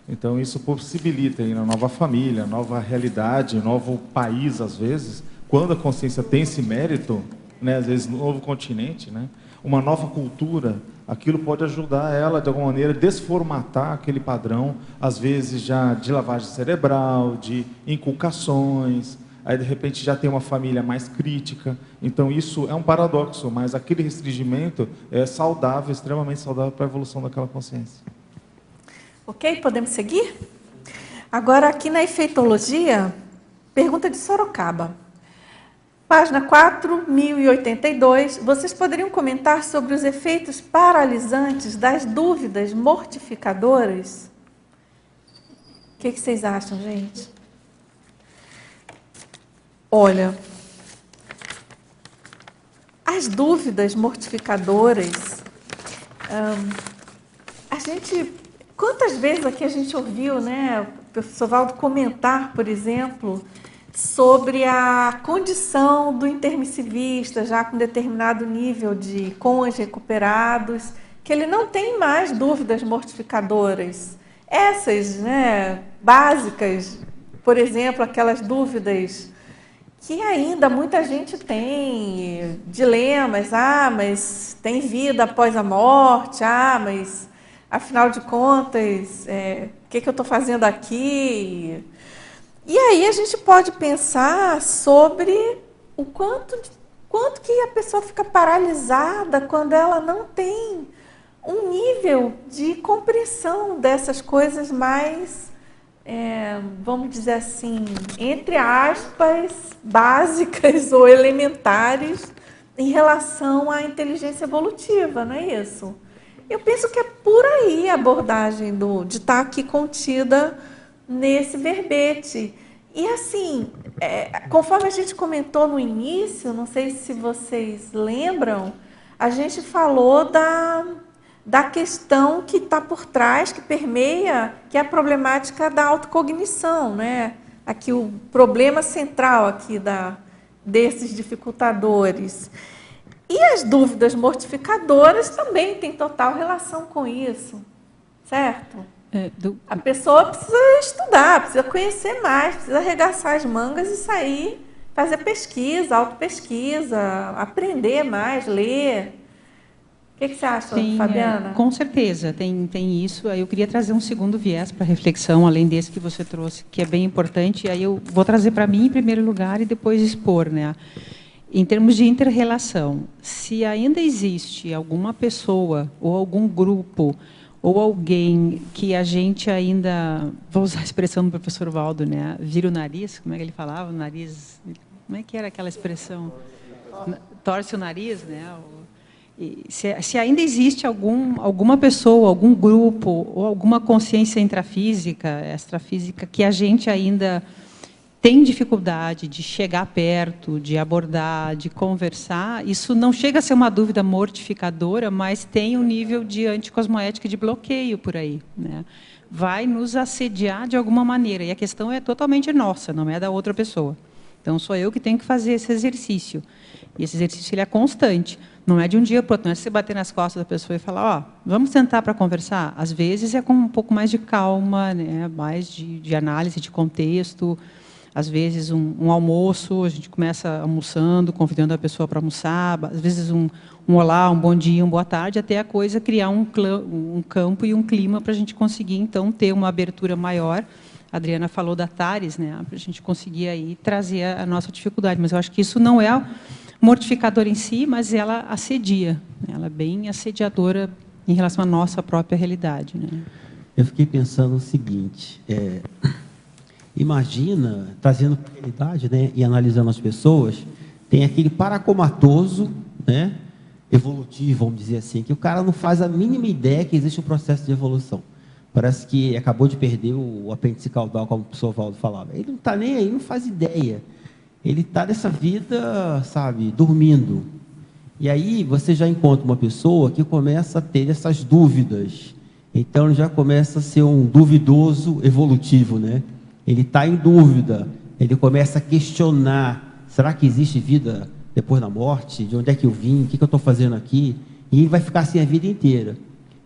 Então, isso possibilita aí na nova família, nova realidade, novo país, às vezes, quando a consciência tem esse mérito, né, às vezes, novo continente, né, uma nova cultura, aquilo pode ajudar ela, de alguma maneira, a desformatar aquele padrão, às vezes, já de lavagem cerebral, de inculcações. Aí, de repente, já tem uma família mais crítica. Então, isso é um paradoxo, mas aquele restringimento é saudável, extremamente saudável para a evolução daquela consciência.
Ok? Podemos seguir? Agora, aqui na efeitologia, Pergunta de Sorocaba. Página 4082. Vocês poderiam comentar sobre os efeitos paralisantes das dúvidas mortificadoras? O que vocês acham, gente? Olha, as dúvidas mortificadoras, quantas vezes aqui a gente ouviu, né, o professor Valdo comentar, por exemplo, sobre a condição do intermissivista, já com determinado nível de cônjuges recuperados, que ele não tem mais dúvidas mortificadoras. Essas, né, básicas, por exemplo, aquelas dúvidas que ainda muita gente tem, dilemas, mas tem vida após a morte, mas afinal de contas, o que eu estou fazendo aqui? E aí a gente pode pensar sobre o quanto que a pessoa fica paralisada quando ela não tem um nível de compreensão dessas coisas mais, vamos dizer assim, entre aspas, básicas ou elementares em relação à inteligência evolutiva, não é isso? Eu penso que é por aí a abordagem de estar aqui contida nesse verbete. E assim, conforme a gente comentou no início, não sei se vocês lembram, a gente falou da questão que está por trás, que permeia, que é a problemática da autocognição, né? Aqui o problema central aqui desses dificultadores. E as dúvidas mortificadoras também têm total relação com isso, certo? A pessoa precisa estudar, precisa conhecer mais, precisa arregaçar as mangas e sair, fazer pesquisa, autopesquisa, aprender mais, ler. O que você acha, Fabiana?
Com certeza, tem isso. Aí eu queria trazer um segundo viés para reflexão, além desse que você trouxe, que é bem importante. Aí eu vou trazer para mim em primeiro lugar e depois expor, né? Em termos de inter-relação, se ainda existe alguma pessoa ou algum grupo ou alguém que a gente ainda, vou usar a expressão do professor Valdo, né? Vira o nariz, como é que ele falava? O nariz, como é que era aquela expressão? Torce o nariz, né? Se ainda existe alguma pessoa, algum grupo ou alguma consciência intrafísica, extrafísica, que a gente ainda tem dificuldade de chegar perto, de abordar, de conversar, isso não chega a ser uma dúvida mortificadora, mas tem um nível de anticosmoética, de bloqueio por aí, né? Vai nos assediar de alguma maneira, e a questão é totalmente nossa, não é da outra pessoa. Então, sou eu que tenho que fazer esse exercício. E esse exercício ele é constante. Não é de um dia para o outro, não é você bater nas costas da pessoa e falar, vamos sentar para conversar? Às vezes é com um pouco mais de calma, né? Mais de análise de contexto. Às vezes, um almoço, a gente começa almoçando, convidando a pessoa para almoçar. Às vezes, um olá, um bom dia, uma boa tarde, até a coisa criar um campo e um clima para a gente conseguir, então, ter uma abertura maior. A Adriana falou da TARES, né, para a gente conseguir aí trazer a nossa dificuldade. Mas eu acho que isso não é mortificador em si, mas ela assedia. Ela é bem assediadora em relação à nossa própria realidade, né?
Eu fiquei pensando o seguinte... Imagina, trazendo para a realidade, né, e analisando as pessoas, tem aquele paracomatoso, né, evolutivo, vamos dizer assim, que o cara não faz a mínima ideia que existe um processo de evolução. Parece que acabou de perder o apêndice caudal, como o professor Valdo falava. Ele não está nem aí, não faz ideia. Ele está nessa vida, sabe, dormindo. E aí você já encontra uma pessoa que começa a ter essas dúvidas. Então, ele já começa a ser um duvidoso evolutivo, né? Ele está em dúvida, ele começa a questionar, será que existe vida depois da morte? De onde é que eu vim? O que eu estou fazendo aqui? E ele vai ficar assim a vida inteira.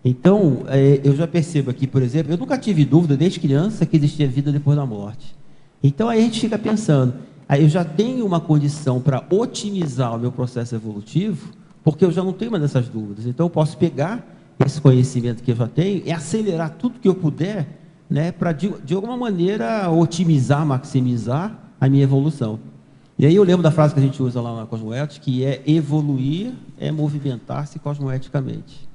Então, eu já percebo aqui, por exemplo, eu nunca tive dúvida desde criança que existia vida depois da morte. Então, aí a gente fica pensando, aí eu já tenho uma condição para otimizar o meu processo evolutivo, porque eu já não tenho mais essas dúvidas. Então, eu posso pegar esse conhecimento que eu já tenho e acelerar tudo que eu puder, né, para, de alguma maneira, otimizar, maximizar a minha evolução. E aí eu lembro da frase que a gente usa lá na Cosmoética, que é evoluir é movimentar-se cosmoeticamente.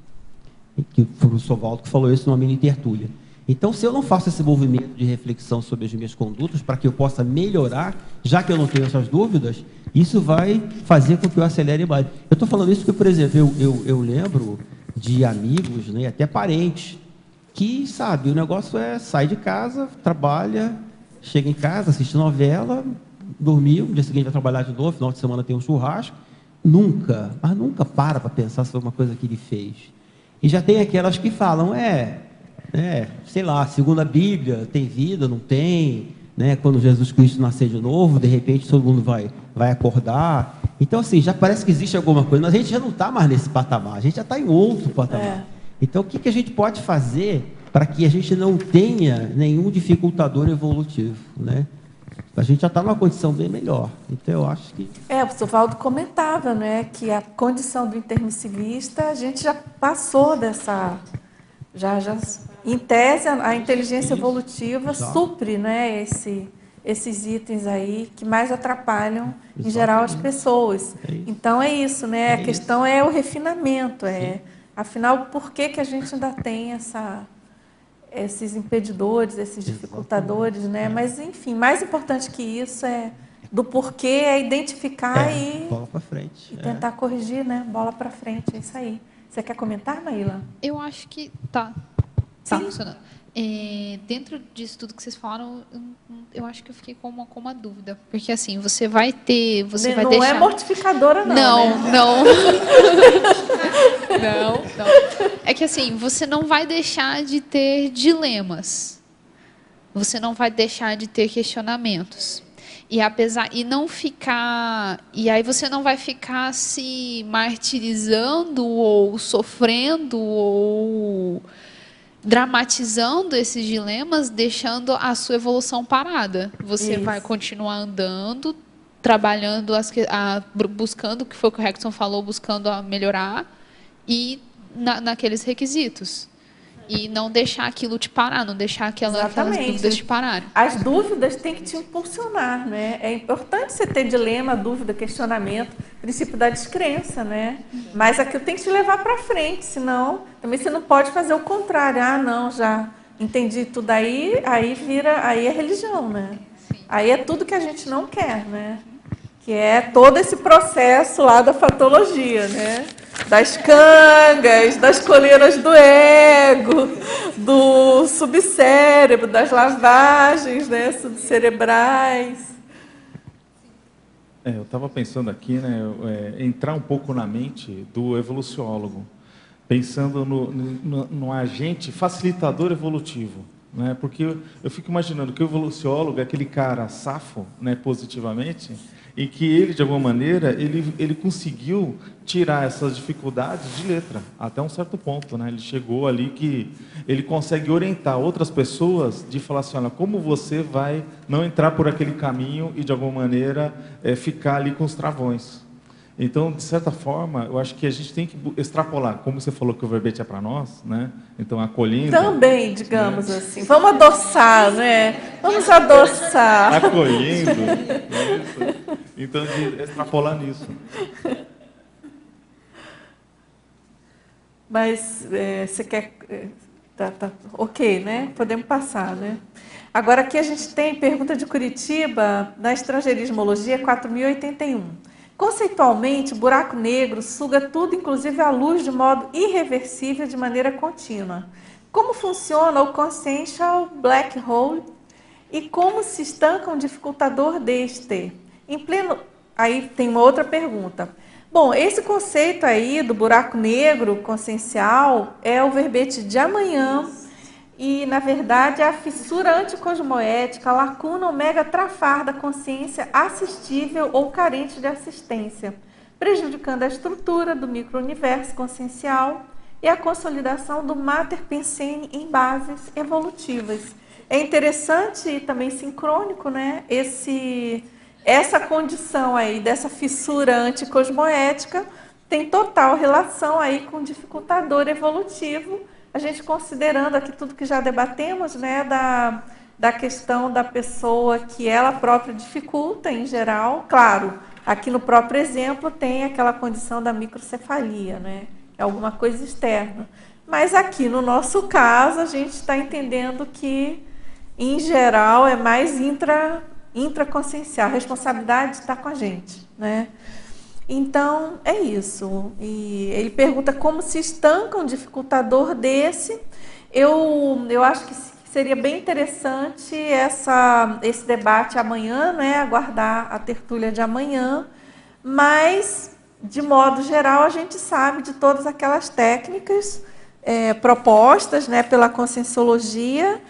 Que foi o professor Valdo que falou isso numa mini tertúlia. Então, se eu não faço esse movimento de reflexão sobre as minhas condutas para que eu possa melhorar, já que eu não tenho essas dúvidas, isso vai fazer com que eu acelere mais. Eu estou falando isso porque, por exemplo, eu lembro de amigos, né, até parentes, que, sabe, o negócio é sair de casa, trabalha, chega em casa, assiste novela, dormiu, no dia seguinte vai trabalhar de novo, final de semana tem um churrasco, mas nunca para pensar sobre uma coisa que ele fez. E já tem aquelas que falam, sei lá, segundo a Bíblia, tem vida, não tem, né? Quando Jesus Cristo nascer de novo, de repente todo mundo vai acordar. Então, assim, já parece que existe alguma coisa, mas a gente já não está mais nesse patamar, a gente já está em outro patamar. Então, o que a gente pode fazer para que a gente não tenha nenhum dificultador evolutivo, né? A gente já está numa condição bem melhor. Então, eu acho que...
O professor Valdo comentava, né, que a condição do intermissivista, a gente já passou dessa... Em tese, a inteligência evolutiva supre, né, esses itens aí que mais atrapalham, em geral, as pessoas. Então, é isso, né? A questão é o refinamento. Afinal, por que a gente ainda tem esses impedidores, esses dificultadores, né? Mas, enfim, mais importante que isso do porquê é identificar e
bola para frente.
E tentar corrigir, né? Bola para frente, é isso aí. Você quer comentar, Maíla?
Eu acho que tá funcionando. Dentro disso tudo que vocês falaram, eu acho que eu fiquei com uma dúvida. Porque, assim, você vai deixar...
Não é mortificadora, não.
Não. É que, assim, você não vai deixar de ter dilemas. Você não vai deixar de ter questionamentos. E aí você não vai ficar se martirizando ou sofrendo ou dramatizando esses dilemas, deixando a sua evolução parada. Você vai continuar andando, trabalhando, buscando o que foi que o Rexon falou, buscando melhorar e naqueles requisitos. E não deixar aquilo te parar, não deixar aquelas dúvidas te pararem.
As dúvidas têm que te impulsionar, né? É importante você ter dilema, dúvida, questionamento, princípio da descrença, né? Mas aquilo tem que te levar para frente, senão também você não pode fazer o contrário. Não, já entendi tudo aí é religião, né? Aí é tudo que a gente não quer, né? Que é todo esse processo lá da fatologia, né? Das cangas, das coleiras do ego, do subcérebro, das lavagens, né, subcerebrais.
Eu estava pensando aqui, né, entrar um pouco na mente do evoluciólogo, pensando no agente facilitador evolutivo. Né, porque eu fico imaginando que o evoluciólogo é aquele cara safo, né, positivamente, e que ele, de alguma maneira, ele conseguiu tirar essas dificuldades de letra, até um certo ponto. Né? Ele chegou ali que ele consegue orientar outras pessoas de falar assim, olha, como você vai não entrar por aquele caminho e, de alguma maneira, ficar ali com os travões. Então, de certa forma, eu acho que a gente tem que extrapolar, como você falou que o verbete é para nós, né? Então, acolhendo...
Também, digamos assim. Vamos adoçar, né? Vamos adoçar.
Acolhendo. Isso. Então, de extrapolar nisso.
Mas você quer... Tá, ok, né? Podemos passar, né? Agora, aqui a gente tem pergunta de Curitiba, na Estrangeirismologia 4081. Conceitualmente, o buraco negro suga tudo, inclusive a luz, de modo irreversível, de maneira contínua. Como funciona o Consciential Black Hole e como se estanca um dificultador deste? Aí tem uma outra pergunta. Bom, esse conceito aí do buraco negro consciencial é o verbete de amanhã e, na verdade, é a fissura anticosmoética, a lacuna omega trafar da consciência assistível ou carente de assistência, prejudicando a estrutura do micro-universo consciencial e a consolidação do mater pensene em bases evolutivas. É interessante e também sincrônico, né? Essa condição aí dessa fissura anticosmoética tem total relação aí com o dificultador evolutivo, a gente considerando aqui tudo que já debatemos, né, da questão da pessoa que ela própria dificulta em geral. Claro, aqui no próprio exemplo tem aquela condição da microcefalia, né, é alguma coisa externa. Mas aqui no nosso caso, a gente está entendendo que, em geral, é mais intraconsciencial. A responsabilidade está com a gente, né? Então, é isso. E ele pergunta como se estanca um dificultador desse. Eu acho que seria bem interessante esse debate amanhã, né? Aguardar a tertúlia de amanhã. Mas, de modo geral, a gente sabe de todas aquelas técnicas propostas, né, pela Conscienciologia.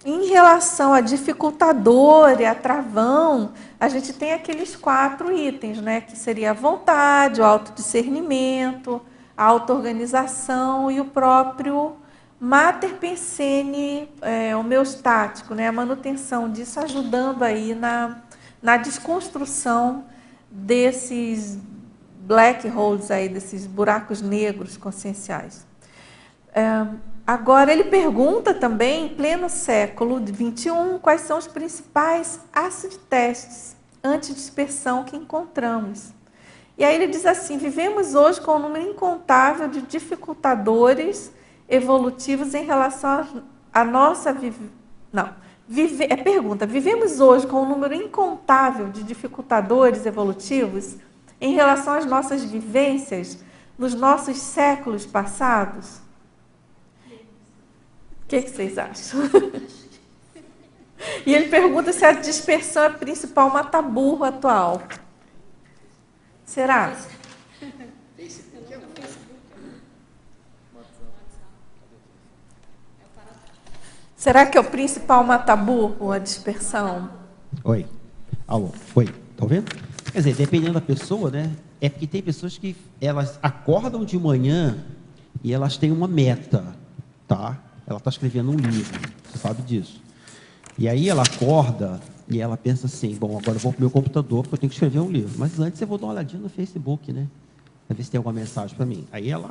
Em relação a dificultador e a travão, a gente tem aqueles 4 itens, né, que seria a vontade, o autodiscernimento, a auto-organização e o próprio mater pensene homeostático, né, a manutenção disso, ajudando aí na desconstrução desses black holes, aí, desses buracos negros conscienciais. Agora, ele pergunta também, em pleno século XXI, quais são os principais acid tests antidispersão que encontramos. E aí ele diz assim: vivemos hoje com um número incontável de dificultadores evolutivos em relação à nossa pergunta: vivemos hoje com um número incontável de dificultadores evolutivos em relação às nossas vivências nos nossos séculos passados? O que vocês acham? E ele pergunta se a dispersão é o principal mata-burro atual. Será? Será que é o principal mata-burro, a dispersão?
Oi. Alô. Oi. Tá ouvindo? Quer dizer, dependendo da pessoa, né? É porque tem pessoas que elas acordam de manhã e elas têm uma meta, tá? Ela está escrevendo um livro, você sabe disso. E aí ela acorda e ela pensa assim: bom, agora eu vou para o meu computador porque eu tenho que escrever um livro. Mas antes eu vou dar uma olhadinha no Facebook, né? Para ver se tem alguma mensagem para mim. Aí ela,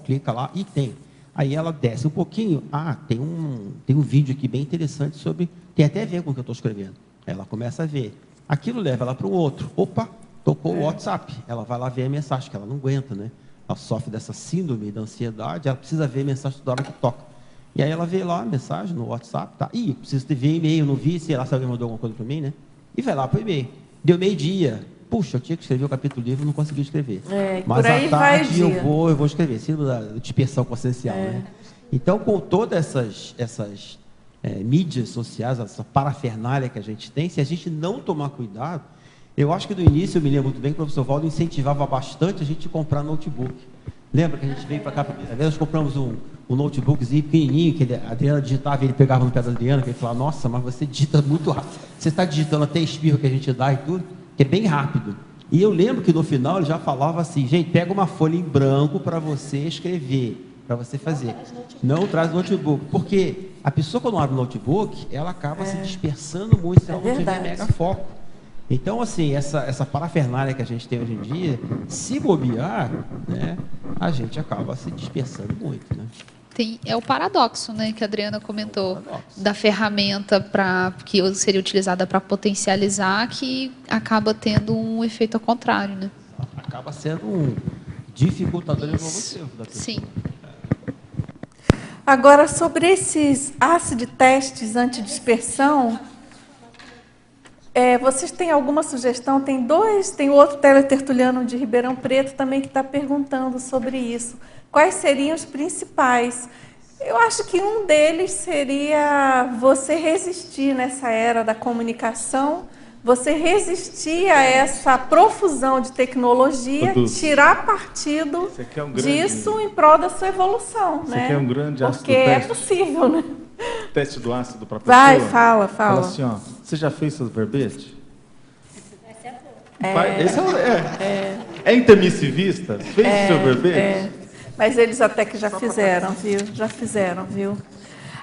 clica lá e tem. Aí ela desce um pouquinho. Tem um vídeo aqui bem interessante sobre... Tem até a ver com o que eu estou escrevendo. Aí ela começa a ver. Aquilo leva ela para o outro. Opa, tocou o WhatsApp. Ela vai lá ver a mensagem, que ela não aguenta, né? Ela sofre dessa síndrome da ansiedade, ela precisa ver a mensagem toda hora que toca. E aí ela vê lá a mensagem no WhatsApp, tá? Preciso ver e-mail, não vi, sei lá se alguém mandou alguma coisa para mim, né? E vai lá para o e-mail. Deu meio-dia. Puxa, eu tinha que escrever o capítulo do livro, não consegui escrever. Mas à tarde eu vou escrever. Síndrome da dispersão consciencial, né? Então, com todas essas mídias sociais, essa parafernália que a gente tem, se a gente não tomar cuidado, eu acho que no início, eu me lembro muito bem que o professor Valdo incentivava bastante a gente comprar notebook. Lembra que a gente veio para cá, primeira vez, nós compramos um notebookzinho pequenininho, que a Adriana digitava e ele pegava no pé da Adriana, que ele falava: nossa, mas você digita muito rápido. Você está digitando até espirro que a gente dá e tudo, que é bem rápido. E eu lembro que no final ele já falava assim: gente, pega uma folha em branco para você escrever, para você fazer. Não traz notebook, porque a pessoa quando abre o notebook, ela acaba se dispersando muito, se ela não tiver mega foco. Então, assim, essa parafernália que a gente tem hoje em dia, se bobear, né, a gente acaba se dispersando muito, né?
É o paradoxo, né, que a Adriana comentou, da ferramenta que seria utilizada para potencializar, que acaba tendo um efeito ao contrário, né?
Acaba sendo um dificultador evolutivo da pessoa.
Sim.
Agora, sobre esses acid tests antidispersão, vocês têm alguma sugestão? Tem outro teletertuliano de Ribeirão Preto também que está perguntando sobre isso. Quais seriam os principais? Eu acho que um deles seria você resistir nessa era da comunicação, você resistir a essa profusão de tecnologia, tirar partido disso em prol da sua evolução.
Você
né?
quer um grande ácido
Porque é possível, né?
Teste do ácido para a pessoa?
Vai, fala.
Fala assim, ó, você já fez seus verbetes? É intermissivista? Fez o seu verbete?
Mas eles até que já fizeram, viu?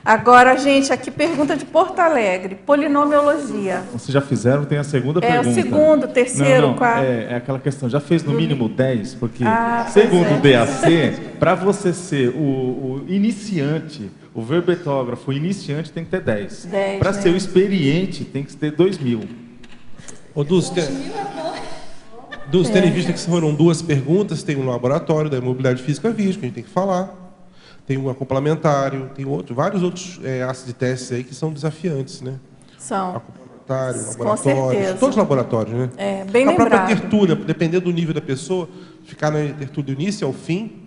Agora, gente, aqui pergunta de Porto Alegre, polinomiologia.
Vocês já fizeram, tem a segunda pergunta.
O segundo, terceiro, quarto.
É aquela questão, já fez no mínimo 10? Porque, segundo o DAC, para você ser o iniciante, o verbetógrafo iniciante tem que ter 10. Para ser o experiente, tem que ter 2.000.
Ô, Dulce, tendo em vista que foram 2 perguntas, tem um laboratório da imobilidade física vídeo, que a gente tem que falar. Tem um complementário, tem vários outros ácidos de testes aí que são desafiantes, né?
São.
Complementário,
Com
laboratórios,
certeza.
todos os laboratórios, né?
Bem
a própria
lembrado.
tertúlia, dependendo do nível da pessoa, ficar na tertúlia do início ao fim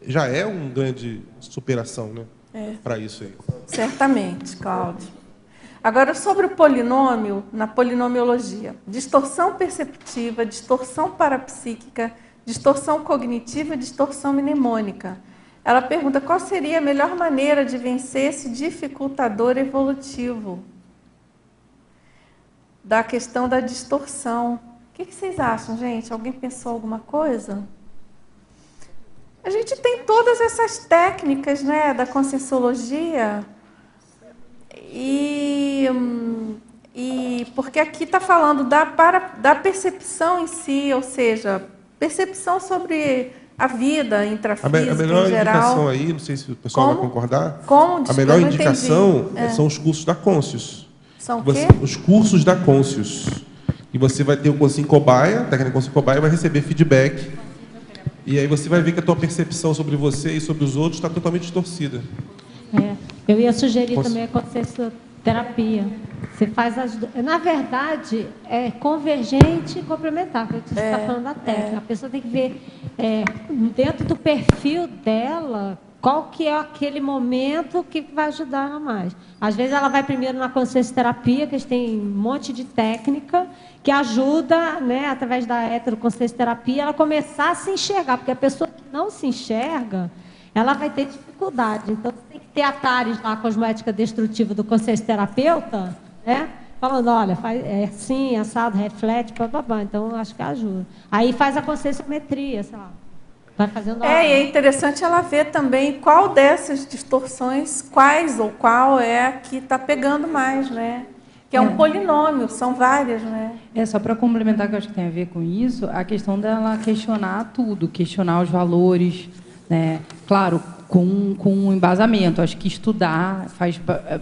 já é uma grande superação, né? Para isso aí.
Certamente, Cláudio. Agora, sobre o polinômio, na polinomiologia. Distorção perceptiva, distorção parapsíquica, distorção cognitiva e distorção mnemônica. Ela pergunta qual seria a melhor maneira de vencer esse dificultador evolutivo da questão da distorção. O que vocês acham, gente? Alguém pensou alguma coisa? A gente tem todas essas técnicas, né, da conscienciologia, e porque aqui está falando da percepção em si, ou seja, percepção sobre a vida intrafísica
a melhor
em geral.
indicação aí, não sei se o pessoal vai concordar,
Como?
a melhor indicação são os cursos da Conscius.
São o quê?
Os cursos da Conscius. E você vai ter o cursinho cobaia, técnica cursinho cobaia, vai receber feedback. E aí você vai ver que a tua percepção sobre você e sobre os outros está totalmente distorcida.
Eu ia sugerir também a consciencioterapia. Você faz na verdade, é convergente e complementar, porque você está falando da técnica. A pessoa tem que ver dentro do perfil dela qual que é aquele momento que vai ajudar ela mais. Às vezes ela vai primeiro na consciencioterapia, que eles têm um monte de técnica que ajuda, né, através da heteroconsciencioterapia, ela começar a se enxergar, porque a pessoa que não se enxerga, ela vai ter dificuldade. Então, você tem que ter atares lá, a cosmética destrutiva do consciencioterapeuta, né? Falando, olha, faz, assim, assado, reflete, papapá. Então, acho que ajuda. Aí faz a conscienciometria, sei lá. Vai fazendo
e é interessante ela ver também qual dessas distorções, qual é a que está pegando mais, né? Que é um polinômio, são várias, né?
Só para complementar, que eu acho que tem a ver com isso, a questão dela questionar tudo, questionar os valores, né? Claro, com um embasamento. Acho que estudar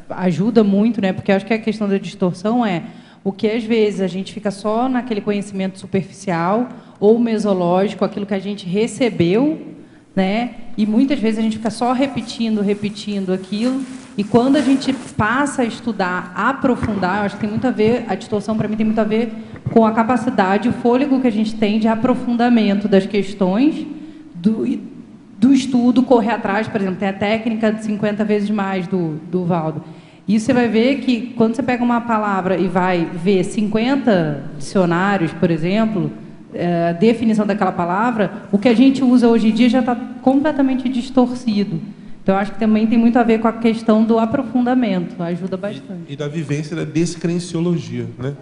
ajuda muito, né? Porque eu acho que a questão da distorção o que às vezes a gente fica só naquele conhecimento superficial ou mesológico, aquilo que a gente recebeu, né? E muitas vezes a gente fica só repetindo aquilo. E quando a gente passa a estudar, a aprofundar, eu acho que tem muito a ver, a distorção para mim tem muito a ver com a capacidade, o fôlego que a gente tem de aprofundamento das questões, do estudo, correr atrás, por exemplo, tem a técnica de 50 vezes mais do Valdo. E você vai ver que quando você pega uma palavra e vai ver 50 dicionários, por exemplo, a definição daquela palavra, o que a gente usa hoje em dia já está completamente distorcido. Então, acho que também tem muito a ver com a questão do aprofundamento, ajuda bastante.
E da vivência da descrenciologia, né?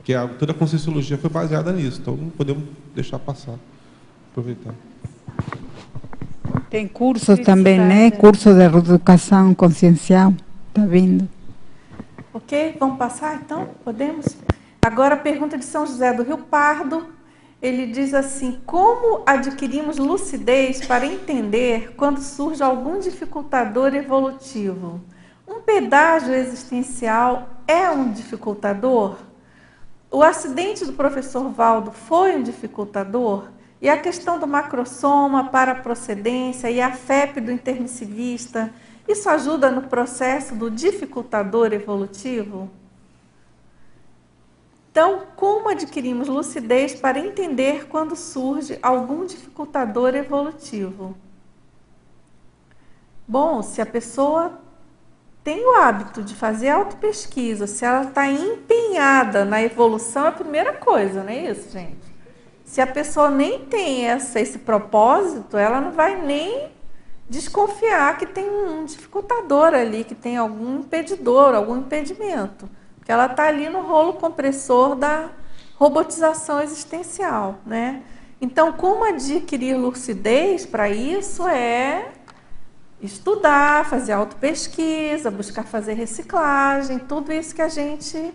Que toda a conscienciologia foi baseada nisso, então não podemos deixar passar. Aproveitar.
Tem cursos também, né? Curso de reeducação consciencial, está vindo.
Ok, vamos passar então? Podemos? Agora a pergunta de São José do Rio Pardo. Ele diz assim: como adquirimos lucidez para entender quando surge algum dificultador evolutivo? Um pedágio existencial é um dificultador? O acidente do professor Valdo foi um dificultador? E a questão do macrosoma para a procedência e a FEP do intermissivista, isso ajuda no processo do dificultador evolutivo? Então, como adquirimos lucidez para entender quando surge algum dificultador evolutivo? Bom, se a pessoa tem o hábito de fazer autopesquisa, se ela está empenhada na evolução, é a primeira coisa, não é isso, gente? Se a pessoa nem tem esse propósito, ela não vai nem desconfiar que tem um dificultador ali, que tem algum impedidor, algum impedimento. Porque ela está ali no rolo compressor da robotização existencial, né? Então, como adquirir lucidez para isso é estudar, fazer autopesquisa, buscar fazer reciclagem, tudo isso que a gente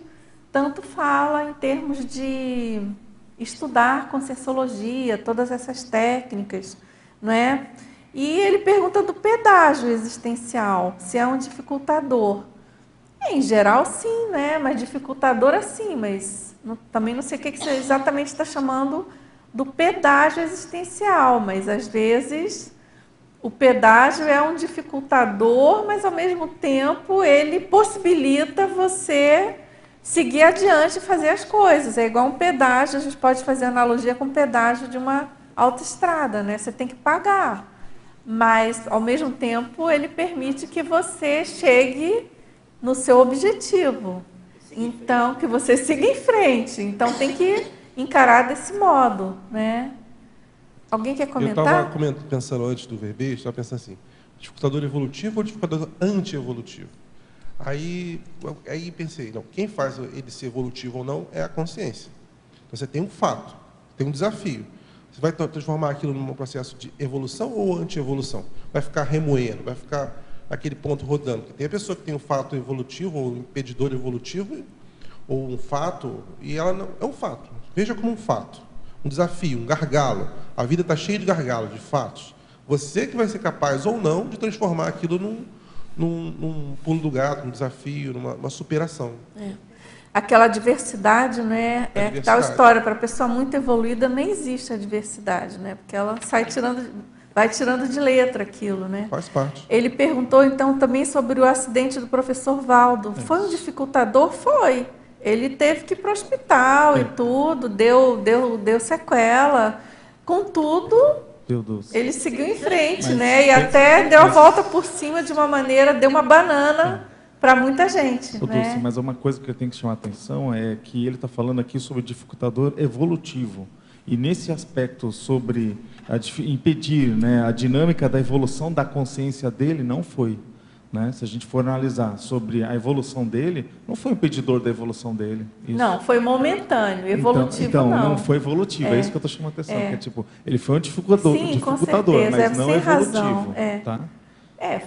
tanto fala em termos de estudar conscienciologia, todas essas técnicas, não é? E ele pergunta do pedágio existencial, se é um dificultador. Em geral, sim, né? Mas dificultador, assim, mas também não sei o que você exatamente está chamando do pedágio existencial, mas às vezes O pedágio é um dificultador, mas, ao mesmo tempo, ele possibilita você seguir adiante e fazer as coisas. É igual um pedágio, a gente pode fazer analogia com o pedágio de uma autoestrada, né? Você tem que pagar, mas, ao mesmo tempo, ele permite que você chegue no seu objetivo. Então, que você siga em frente. Então, tem que encarar desse modo, né? Alguém quer comentar?
Eu estava pensando antes do verbete, estava pensando assim, dificultador evolutivo ou dificultador anti-evolutivo? Aí pensei, não, quem faz ele ser evolutivo ou não é a consciência. Então, você tem um fato, tem um desafio. Você vai transformar aquilo num processo de evolução ou anti-evolução? Vai ficar remoendo, vai ficar aquele ponto rodando. Porque tem a pessoa que tem um fato evolutivo, ou um impedidor evolutivo, ou um fato, e ela não é um fato. Veja como um fato, um desafio, um gargalo. A vida está cheia de gargalos, de fatos. Você que vai ser capaz ou não de transformar aquilo num pulo do gato, num desafio, numa superação.
Aquela diversidade, né? É tal história, para a pessoa muito evoluída nem existe a diversidade, né? Porque ela vai tirando de letra aquilo, né?
Faz parte.
Ele perguntou, então, também sobre o acidente do professor Valdo. Foi um dificultador? Foi. Ele teve que ir para o hospital e tudo, deu sequela. Contudo, ele seguiu em frente, né? E até deu a volta por cima de uma maneira, deu uma banana para muita gente. Né?
Mas uma coisa que eu tenho que chamar a atenção é que ele está falando aqui sobre o dificultador evolutivo. E nesse aspecto sobre impedir, né, a dinâmica da evolução da consciência dele, não foi. Né? Se a gente for analisar sobre a evolução dele, não foi um impedidor da evolução dele. Isso.
Não, foi momentâneo, evolutivo
então,
não.
Não foi evolutivo, é isso que eu estou chamando a atenção. Que é, tipo, ele foi um dificultador,
sim, com certeza,
mas não evolutivo.
Razão,
tá?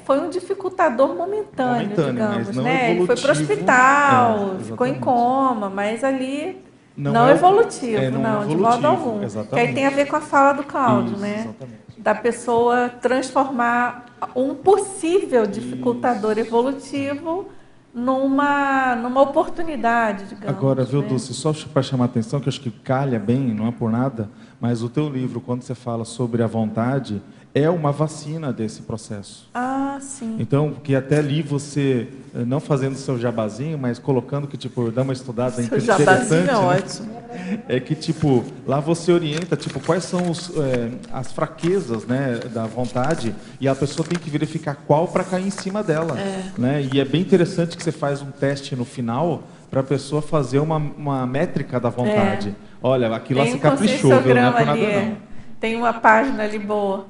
Foi um dificultador momentâneo, digamos.
Mas não
né? Ele foi para o hospital, ficou em coma, mas ali não evolutivo, não, de modo algum.
Exatamente.
Que aí tem a ver com a fala do Cláudio,
isso,
né?
Exatamente.
Da pessoa transformar um possível dificultador evolutivo numa oportunidade, digamos.
Agora, viu,
né?
Dulce, só para chamar a atenção, que eu acho que calha bem, não é por nada, mas o teu livro, quando você fala sobre a vontade, é uma vacina desse processo.
Ah, sim.
Então, que até ali você, não fazendo seu jabazinho, mas colocando que, tipo, dá uma estudada interessante.
Jabazinho é ótimo.
É que, tipo, lá você orienta, tipo, quais são as fraquezas, né, da vontade, e a pessoa tem que verificar qual para cair em cima dela. Né? E é bem interessante que você faz um teste no final para a pessoa fazer uma métrica da vontade. Olha, aquilo lá se caprichou, viu? Não é por nada, não.
Tem uma página ali boa.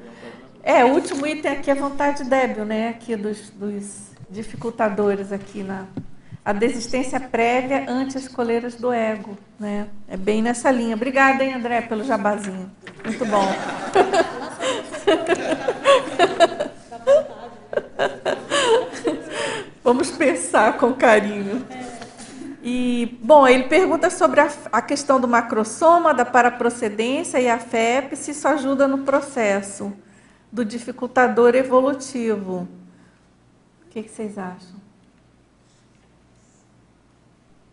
O último item aqui é vontade débil, né? Aqui dos dificultadores aqui a desistência prévia ante as coleiras do ego, né? É bem nessa linha. Obrigada, hein, André, pelo jabazinho. Muito bom. Vamos pensar com carinho. E, bom, ele pergunta sobre a questão do macrosoma, da paraprocedência e a FEP, se isso ajuda no processo do dificultador evolutivo. O que vocês acham?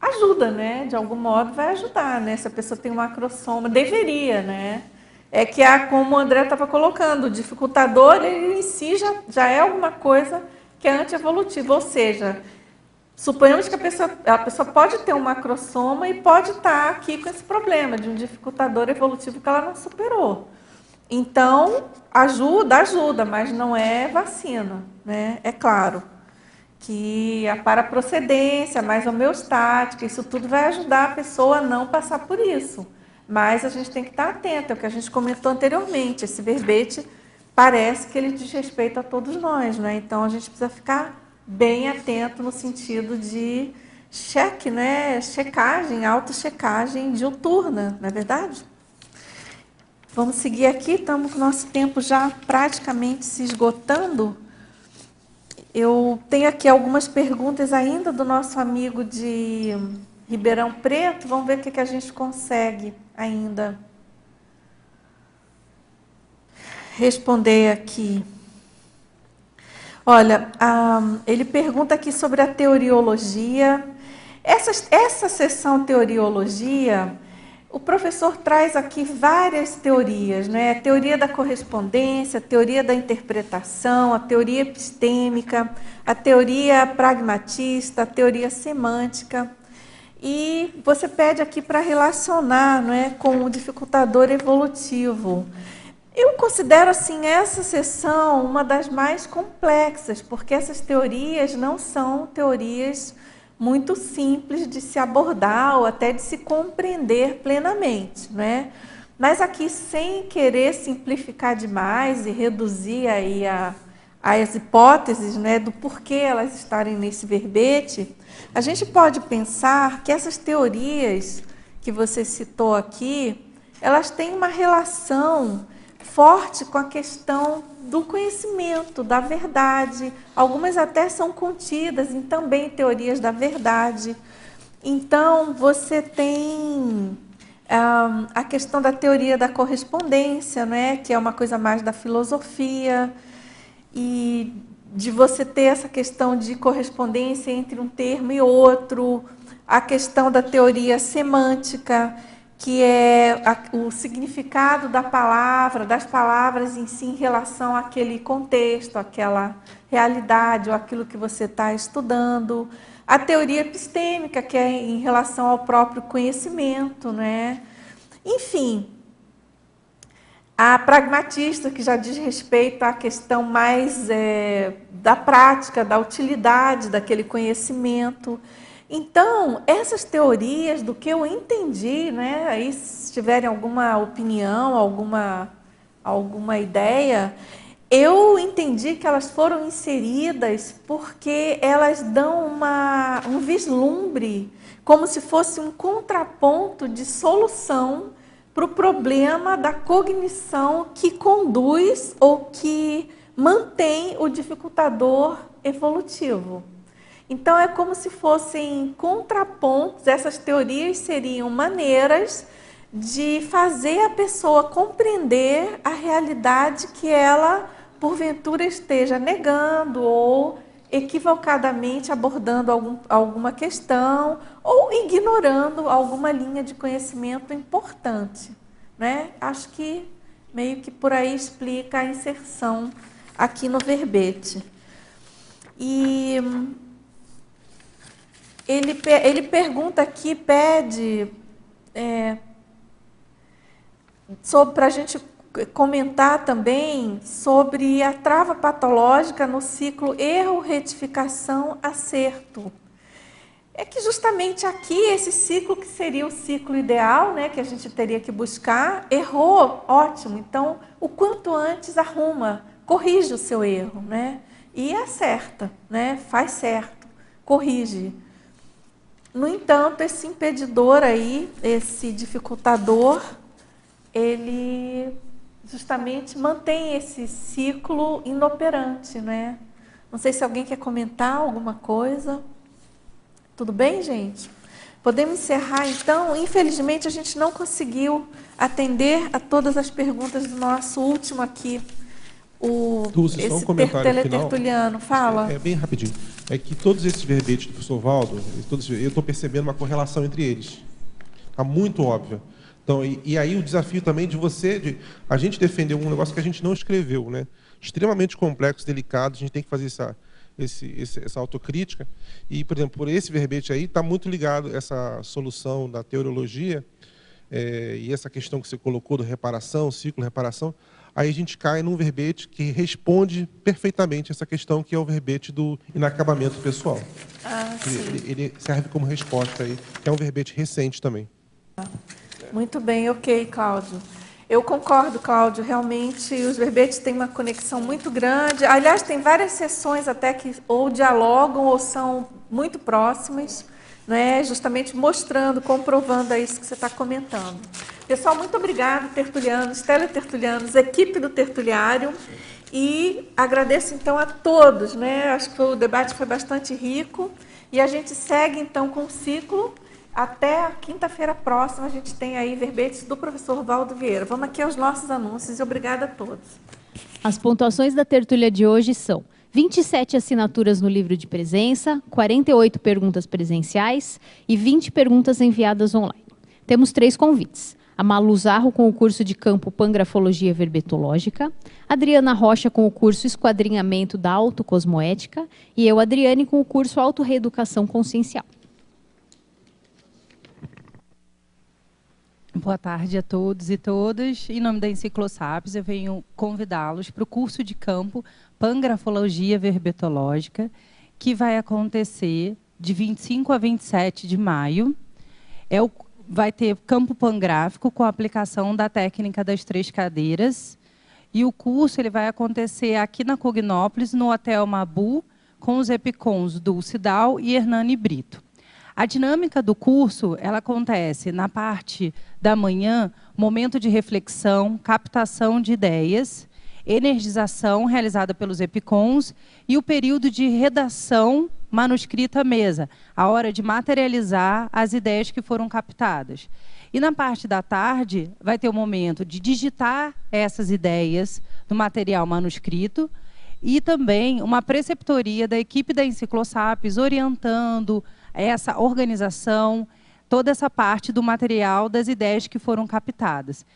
Ajuda, né? De algum modo vai ajudar, né? Se a pessoa tem um macrosoma, deveria, né? É que, como o André estava colocando, o dificultador, ele em si já é alguma coisa que é antievolutiva, ou seja, suponhamos que a pessoa pode ter um macrosoma e pode estar aqui com esse problema de um dificultador evolutivo que ela não superou. Então, ajuda, mas não é vacina, né? É claro que a paraprocedência, mais homeostática, isso tudo vai ajudar a pessoa a não passar por isso. Mas a gente tem que estar atento, é o que a gente comentou anteriormente. Esse verbete parece que ele diz respeito a todos nós, né? Então, a gente precisa ficar bem atento no sentido de cheque, né? Checagem, autochecagem diuturna, não é verdade? Vamos seguir aqui, estamos com o nosso tempo já praticamente se esgotando. Eu tenho aqui algumas perguntas ainda do nosso amigo de Ribeirão Preto. Vamos ver o que a gente consegue ainda responder aqui. Olha, ele pergunta aqui sobre a teoriologia. Essa sessão teoriologia, o professor traz aqui várias teorias, né? A teoria da correspondência, a teoria da interpretação, a teoria epistêmica, a teoria pragmatista, a teoria semântica. E você pede aqui para relacionar, não é, com o dificultador evolutivo. Eu considero assim essa seção uma das mais complexas, porque essas teorias não são teorias muito simples de se abordar ou até de se compreender plenamente, né? Mas aqui, sem querer simplificar demais e reduzir aí as hipóteses, né, do porquê elas estarem nesse verbete, a gente pode pensar que essas teorias que você citou aqui, elas têm uma relação forte com a questão do conhecimento, da verdade. Algumas até são contidas em também teorias da verdade. Então, você tem a questão da teoria da correspondência, né, que é uma coisa mais da filosofia, e de você ter essa questão de correspondência entre um termo e outro, a questão da teoria semântica, que é o significado da palavra, das palavras em si em relação àquele contexto, àquela realidade ou aquilo que você está estudando. A teoria epistêmica, que é em relação ao próprio conhecimento, né? Enfim, a pragmatista, que já diz respeito à questão mais da prática, da utilidade daquele conhecimento. Então, essas teorias, do que eu entendi, né, aí se tiverem alguma opinião, alguma ideia, eu entendi que elas foram inseridas porque elas dão um vislumbre, como se fosse um contraponto de solução para o problema da cognição que conduz ou que mantém o dificultador evolutivo. Então, é como se fossem contrapontos, essas teorias seriam maneiras de fazer a pessoa compreender a realidade que ela, porventura, esteja negando ou equivocadamente abordando alguma questão ou ignorando alguma linha de conhecimento importante, né? Acho que meio que por aí explica a inserção aqui no verbete. E ele pergunta aqui, pede para a gente comentar também sobre a trava patológica no ciclo erro, retificação, acerto. É que justamente aqui, esse ciclo que seria o ciclo ideal, né, que a gente teria que buscar, errou, ótimo, então o quanto antes arruma, corrige o seu erro, né, e acerta, né, faz certo, corrige. No entanto, esse impedidor aí, esse dificultador, ele justamente mantém esse ciclo inoperante, né? Não sei se alguém quer comentar alguma coisa. Tudo bem, gente? Podemos encerrar, então? Infelizmente, a gente não conseguiu atender a todas as perguntas do nosso último aqui,
Dulce, só um comentário
teletertuliano. Fala.
É bem rapidinho. É que todos esses verbetes do professor Valdo, eu estou percebendo uma correlação entre eles. Está muito óbvia. Então, e aí o desafio também de a gente defender um negócio que a gente não escreveu, né? Extremamente complexo, delicado, a gente tem que fazer essa autocrítica. E, por exemplo, por esse verbete aí, está muito ligado essa solução da teoriologia e essa questão que você colocou do reparação, ciclo, reparação. Aí a gente cai num verbete que responde perfeitamente essa questão, que é o verbete do inacabamento pessoal. Ele serve como resposta aí, que é um verbete recente também.
Muito bem, ok, Cláudio. Eu concordo, Cláudio, realmente os verbetes têm uma conexão muito grande. Aliás, tem várias sessões até que ou dialogam ou são muito próximas, né? Justamente mostrando, comprovando isso que você está comentando. Pessoal, muito obrigado, tertulianos, teletertulianos, equipe do Tertuliário, e agradeço então a todos, né? Acho que o debate foi bastante rico e a gente segue então com o ciclo. Até a quinta-feira próxima a gente tem aí verbetes do professor Valdo Vieira. Vamos aqui aos nossos anúncios e obrigada a todos.
As pontuações da tertúlia de hoje são 27 assinaturas no livro de presença, 48 perguntas presenciais e 20 perguntas enviadas online. temos 3 convites. A Malu Zarro com o curso de campo Pangrafologia Verbetológica, Adriana Rocha com o curso Esquadrinhamento da Autocosmoética e eu, Adriane, com o curso Autorreeducação Consciencial.
Boa tarde a todos e todas. Em nome da Enciclosapiens, eu venho convidá-los para o curso de campo Pangrafologia Verbetológica, que vai acontecer de 25 a 27 de maio. Vai ter campo pangráfico com a aplicação da técnica das 3 cadeiras. E o curso ele vai acontecer aqui na Cognópolis, no Hotel Mabu, com os EPICONs Dulce Dal e Hernani Brito. A dinâmica do curso ela acontece na parte da manhã, momento de reflexão, captação de ideias, energização realizada pelos EPICONs e o período de redação manuscrita à mesa, a hora de materializar as ideias que foram captadas. E na parte da tarde vai ter o momento de digitar essas ideias no material manuscrito e também uma preceptoria da equipe da Enciclosapiens orientando essa organização, toda essa parte do material das ideias que foram captadas.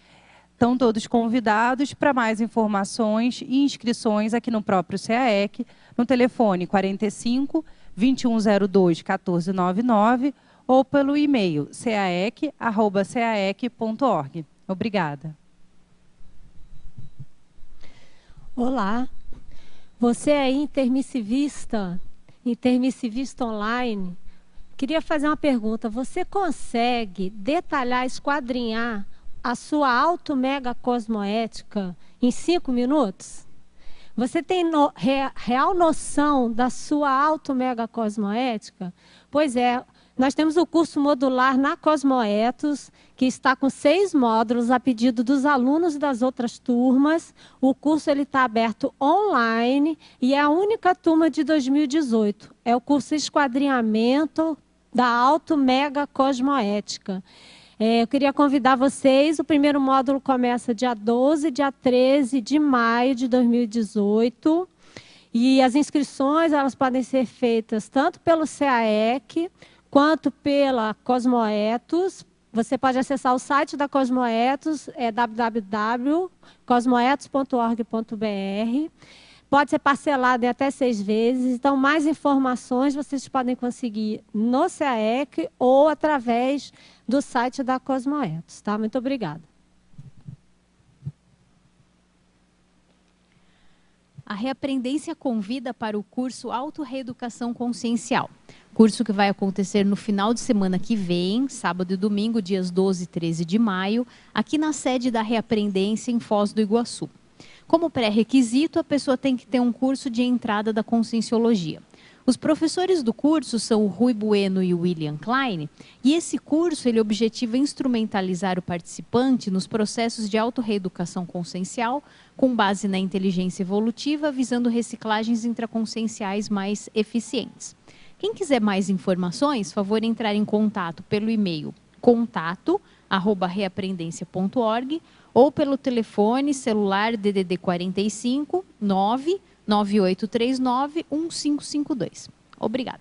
Estão todos convidados. Para mais informações e inscrições aqui no próprio CAEC, no telefone 45 2102 1499 ou pelo e-mail caec@caec.org. Obrigada.
Olá, você é intermissivista online. Queria fazer uma pergunta. Você consegue detalhar, esquadrinhar a sua auto-mega cosmoética em 5 minutos? Você tem real noção da sua auto-mega cosmoética? Pois é, nós temos o curso modular na Cosmoetos, que está com 6 módulos a pedido dos alunos das outras turmas. O curso está aberto online e é a única turma de 2018. É o curso Esquadrinhamento da Auto-Mega Cosmoética. Eu queria convidar vocês, o primeiro módulo começa dia 12 e dia 13 de maio de 2018. E as inscrições elas podem ser feitas tanto pelo CAEC quanto pela Cosmoetos. Você pode acessar o site da Cosmoetos, é www.cosmoetos.org.br. Pode ser parcelado em até 6 vezes. Então, mais informações vocês podem conseguir no CAEC ou através do site da Cosmoetos. Tá? Muito obrigada.
A Reaprendência convida para o curso Autorreeducação Consciencial. Curso que vai acontecer no final de semana que vem, sábado e domingo, dias 12 e 13 de maio, aqui na sede da Reaprendência, em Foz do Iguaçu. Como pré-requisito, a pessoa tem que ter um curso de entrada da Conscienciologia. Os professores do curso são o Rui Bueno e o William Klein, e esse curso ele objetiva instrumentalizar o participante nos processos de autorreeducação consciencial, com base na inteligência evolutiva, visando reciclagens intraconscienciais mais eficientes. Quem quiser mais informações, favor entrar em contato pelo e-mail contato@reaprendência.org ou pelo telefone celular DDD 45 99839 1552. Obrigada.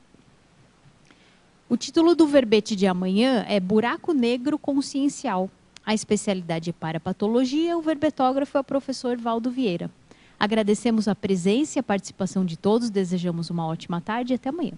O título do verbete de amanhã é Buraco Negro Consciencial. A especialidade é para patologia, o verbetógrafo é o professor Valdo Vieira. Agradecemos a presença e a participação de todos, desejamos uma ótima tarde e até amanhã.